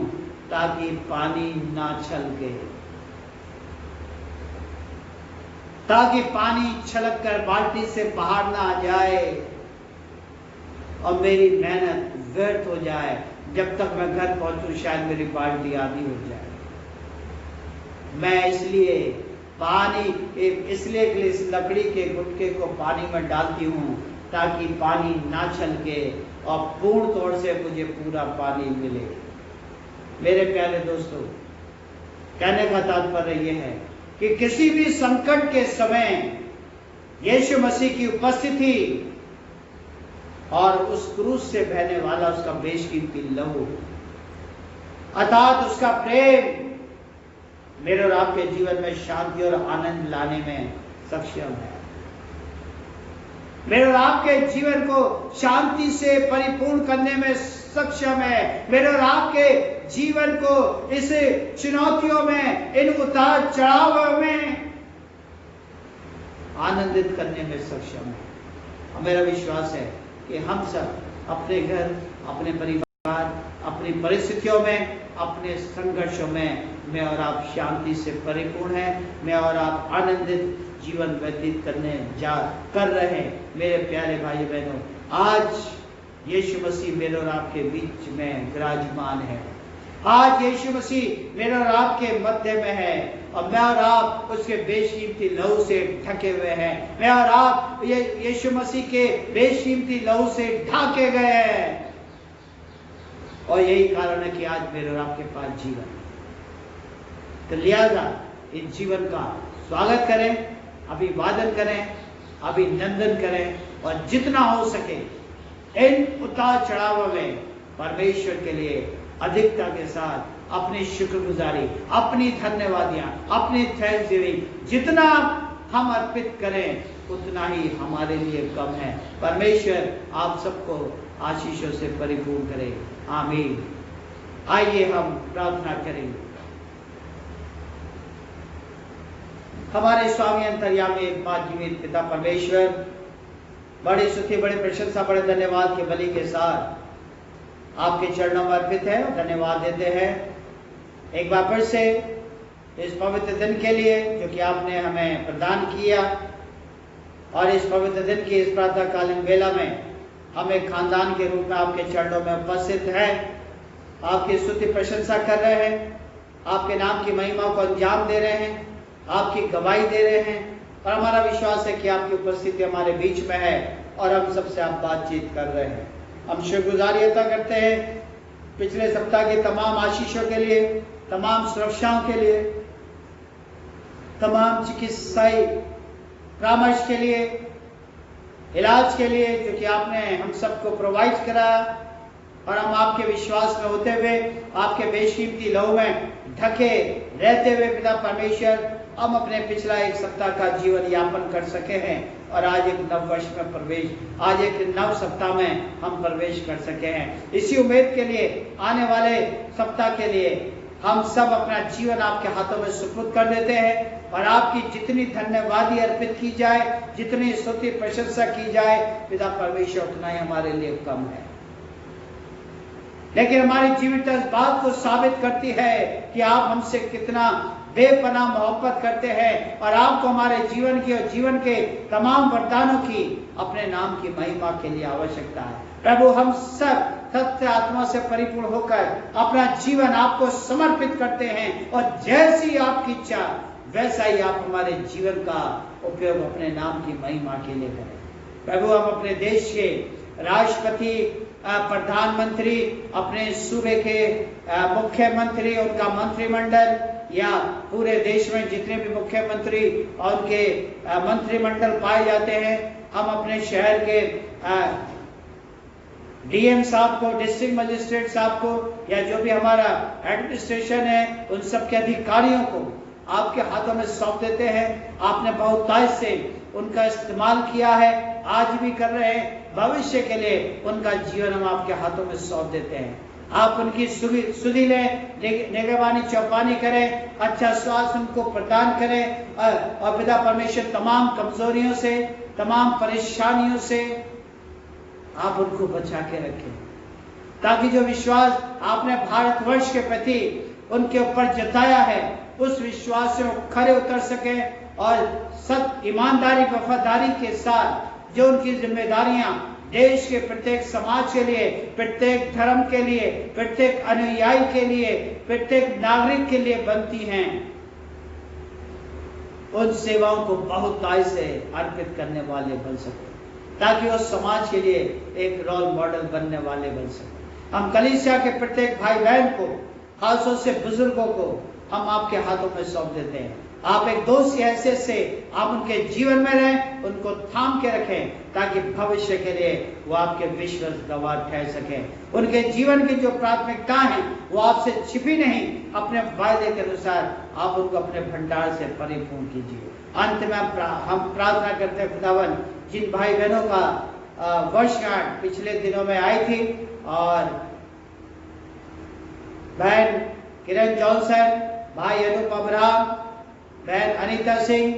ताकि पानी ना छलके, ताकि पानी छलक कर बाल्टी से बाहर ना आ जाए और मेरी मेहनत व्यर्थ हो जाए। जब तक मैं घर पहुंचूं शायद मेरी बाल्टी आधी हो जाए। मैं इसलिए इस लकड़ी के गुटके को पानी में डालती हूँ ताकि पानी ना छलके और पूर्ण तौर से मुझे पूरा पानी मिले। मेरे प्यारे दोस्तों, कहने का तात्पर्य यह है कि किसी भी संकट के समय यीशु मसीह की उपस्थिति और उस क्रूस से बहने वाला उसका बेशकीमती लहू अर्थात उसका प्रेम मेरे और आपके जीवन में शांति और आनंद लाने में सक्षम है। मेरे और आपके जीवन को शांति से परिपूर्ण करने में सक्षम है। मेरे और आपके जीवन को इस चुनौतियों में, इन उतार चढ़ाव में आनंदित करने में सक्षम है। और मेरा विश्वास है कि हम सब अपने घर, अपने परिवार, अपनी परिस्थितियों में, अपने संघर्षों में मैं और आप शांति से परिपूर्ण हैं, मैं और आप आनंदित जीवन व्यतीत कर रहे हैं। मेरे प्यारे भाई बहनों, आज यीशु मसीह मेरे और आपके बीच में विराजमान है। आज यीशु मसीह मेरे और आपके मध्य में है और मैं और आप उसके बेशकीमती लहू से ढके हुए हैं। मैं और आप यीशु मसीह के बेशकीमती लहू से ढके गए हैं और यही कारण है कि आज मेरे और आपके पास जीवन है। तो लिहाजा इस जीवन का स्वागत करें, अभिवादन करें, अभिनंदन करें और जितना हो सके इन उतार चढ़ावों में परमेश्वर के लिए अधिकता के साथ अपनी शुक्रगुजारी, अपनी धन्यवादियां, अपनी थैंक्सगिविंग जितना हम अर्पित करें उतना ही हमारे लिए कम है। परमेश्वर आप सबको आशीषों से परिपूर्ण करे। आमीन। आइए हम प्रार्थना करें। हमारे स्वामी अंतर्यामी जीवित पिता परमेश्वर, बड़ी स्तुति, बड़ी प्रशंसा, बड़े धन्यवाद के बलि के साथ आपके चरणों में अर्पित है और धन्यवाद देते हैं एक बार फिर से इस पवित्र दिन के लिए जो कि आपने हमें प्रदान किया। और इस पवित्र दिन की इस प्रातःकालीन वेला में हम एक खानदान के रूप में आपके चरणों में उपस्थित हैं, आपकी स्तुति प्रशंसा कर रहे हैं, आपके नाम की महिमा को अंजाम दे रहे हैं, आपकी गवाही दे रहे हैं। और हमारा विश्वास है कि आपकी उपस्थिति हमारे बीच में है और हम सबसे आप बातचीत कर रहे हैं। हम शुक्रगुजारियता करते हैं पिछले सप्ताह के तमाम आशीषों के लिए, तमाम सुरक्षाओं के लिए, तमाम चिकित्साई परामर्श के लिए, इलाज के लिए जो कि आपने हम सबको प्रोवाइड कराया। और हम आपके विश्वास में होते हुए, आपके बेशकीमती लहू में ढके रहते हुए पिता परमेश्वर, हम अपने पिछला एक सप्ताह का जीवन यापन कर सके हैं और आज एक नव वर्ष में प्रवेश, आज एक नव सप्ताह में हम प्रवेश कर सके हैं। इसी उम्मीद के लिए आने वाले सप्ताह के लिए हम सब अपना जीवन आपके हाथों में सुपुर्द कर देते हैं। और आपकी जितनी धन्यवादी अर्पित की जाए, जितनी स्तुति प्रशंसा की जाए पिता परमेश्वर, उतना ही हमारे लिए कम है। लेकिन हमारी जीवित इस बात को साबित करती है कि आप हमसे कितना बेपनाह मोहब्बत करते हैं और आपको हमारे जीवन की और जीवन के तमाम वरदानों की अपने नाम की महिमा के लिए आवश्यकता है। प्रभु, हम सब सत्य आत्मा से परिपूर्ण होकर अपना जीवन आपको समर्पित करते हैं और जैसी आपकी इच्छा वैसा ही आप हमारे जीवन का उपयोग अपने नाम की महिमा के लिए करें। प्रभु, हम अपने देश के राष्ट्रपति, प्रधानमंत्री, अपने सूबे के मुख्यमंत्री, उनका मंत्रिमंडल या पूरे देश में जितने भी मुख्यमंत्री और उनके मंत्रिमंडल पाए जाते हैं, हम अपने शहर के डीएम साहब को, डिस्ट्रिक्ट मजिस्ट्रेट साहब को, या जो भी हमारा एडमिनिस्ट्रेशन है, उन सब के अधिकारियों को आपके हाथों में सौंप देते हैं। आपने बहुतायत से उनका इस्तेमाल किया है, आज भी कर रहे हैं, भविष्य के लिए उनका जीवन हम आपके हाथों में सौंप देते हैं। आप उनकी सुधि लें, निगरानी चौपानी करें, अच्छा स्वास्थ्य उनको प्रदान करें और पिता परमेश्वर तमाम कमजोरियों से, तमाम परेशानियों से आप उनको बचा के रखें, ताकि जो विश्वास आपने भारतवर्ष के प्रति उनके ऊपर जताया है उस विश्वास से वो खरे उतर सके और सत्य, ईमानदारी, वफादारी के साथ जो उनकी जिम्मेदारियां देश के प्रत्येक समाज के लिए, प्रत्येक धर्म के लिए, प्रत्येक अनुयायी के लिए, प्रत्येक नागरिक के लिए बनती हैं, उन सेवाओं को बहुतायत से अर्पित करने वाले बन सके, ताकि वो समाज के लिए एक रोल मॉडल बनने वाले बन सके। हम कलीसिया के प्रत्येक भाई बहन को, खासतौर से बुजुर्गों को हम आपके हाथों में सौंप देते हैं। आप एक दोस्त की हैसियत से आप उनके जीवन में रहें, उनको थाम के रखें, ताकि भविष्य के लिए वो आपके विश्वास गवाह ठहर सकें। उनके जीवन की जो प्राथमिकता है वो आपसे छिपी नहीं, अपने वायदे के अनुसार आप उनको अपने भंडार से परिपूर्ण कीजिए। अंत में हम प्रार्थना करते हैं खुदावन, जिन भाई बहनों का वर्षगांठ पिछले दिनों में आई थी, और बहन किरण जॉनसन, भाई अनूप अब्राहम, बहन अनीता सिंह,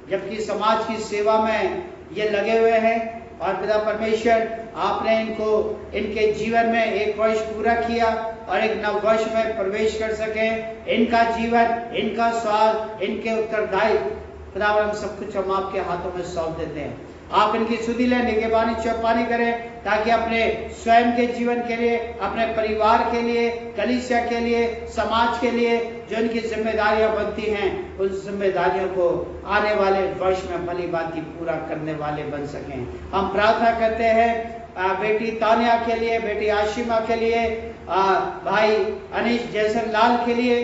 जबकि समाज की सेवा में ये लगे हुए हैं, और पिता परमेश्वर आपने इनको इनके जीवन में एक वर्ष पूरा किया और एक नव वर्ष में प्रवेश कर सके। इनका जीवन, इनका स्वास्थ्य, इनके उत्तरदायित्व पिता, हम सब कुछ हम आपके हाथों में सौंप देते हैं। आप इनकी सुधि लें, निगरानी चौपानी करें, ताकि अपने स्वयं के जीवन के लिए, अपने परिवार के लिए, कलीसिया के लिए, समाज के लिए जो इनकी जिम्मेदारियां बनती हैं, उन जिम्मेदारियों को आने वाले वर्ष में भली भांति पूरा करने वाले बन सकें। हम प्रार्थना करते हैं बेटी तानिया के लिए, बेटी आशिमा के लिए, भाई अनीश जैसन लाल के लिए,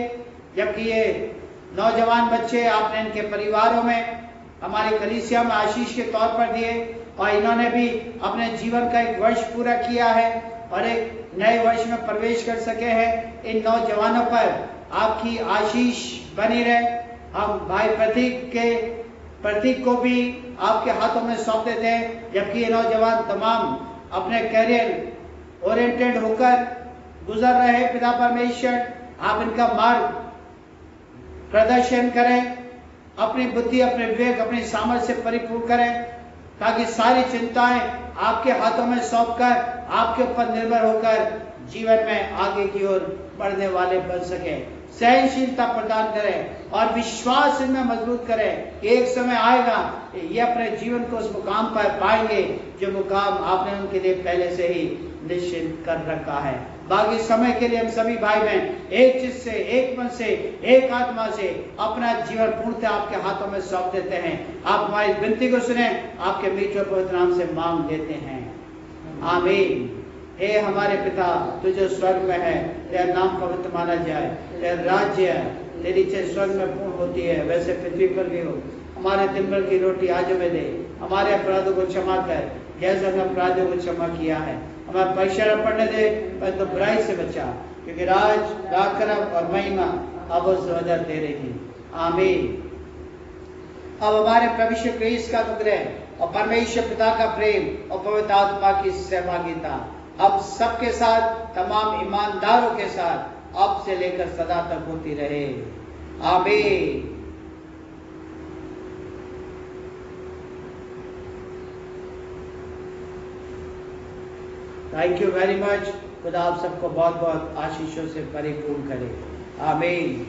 जबकि ये नौजवान बच्चे आपने इनके परिवारों में, हमारी कलीसिया में आशीष के तौर पर दिए, और इन्होंने भी अपने जीवन का एक वर्ष पूरा किया है और एक नए वर्ष में प्रवेश कर सके हैं। इन नौजवानों पर आपकी आशीष बनी रहे। हम भाई प्रतीक के प्रतीक को भी आपके हाथों में सौंप देते हैं, जबकि ये नौजवान तमाम अपने कैरियर ओरिएंटेड होकर गुजर रहे हैं। पिता परमेश्वर, आप इनका मार्ग प्रदर्शन करें, अपनी बुद्धि, अपने विवेक, अपनी सामर्थ्य से परिपूर्ण करें, ताकि सारी चिंताएं आपके हाथों में सौंपकर आपके ऊपर निर्भर होकर जीवन में आगे की ओर बढ़ने वाले बन सके। सहनशीलता प्रदान करें और विश्वास इनमें मजबूत करें कि एक समय आएगा ये अपने जीवन को उस मुकाम पर पाएंगे जो मुकाम आपने उनके लिए पहले से ही निश्चित कर रखा है। बाकी समय के लिए हम सभी भाई बहन एक चित्त से, एक मन से, एक आत्मा से अपना जीवन पूर्णतः आपके हाथों में सौंप देते हैं। आप हमारी विनती को सुने, आपके मीठे और पवित्र नाम से मांग लेते हैं, आमीन। हे हमारे पिता, तू जो स्वर्ग में है, तेरा नाम पवित्र माना जाए, तेरा राज्य तेरी इच्छा स्वर्ग में पूर्ण होती है, वैसे पृथ्वी पर भी हो। हमारे दिन भर की रोटी आज हमें दे, हमारे अपराधों को क्षमा कर जैसे हमने अपराधों को क्षमा किया है। हमें परीक्षा न पड़ने दे, परंतु बुराई से बचा, क्योंकि राज, पराक्रम और महिमा अब उस वजह तेरे ही, आमीन। अब हमारे प्रभु यीशु क्रिस्त का अनुग्रह और परमेश्वर पिता का प्रेम और पवित्र आत्मा की सहभागिता अब सबके साथ, तमाम ईमानदारों के साथ अब से लेकर सदा तक होती रहे, आमीन। Thank you very much. खुदा आप सबको बहुत बहुत आशीषों से परिपूर्ण करे, आमीन।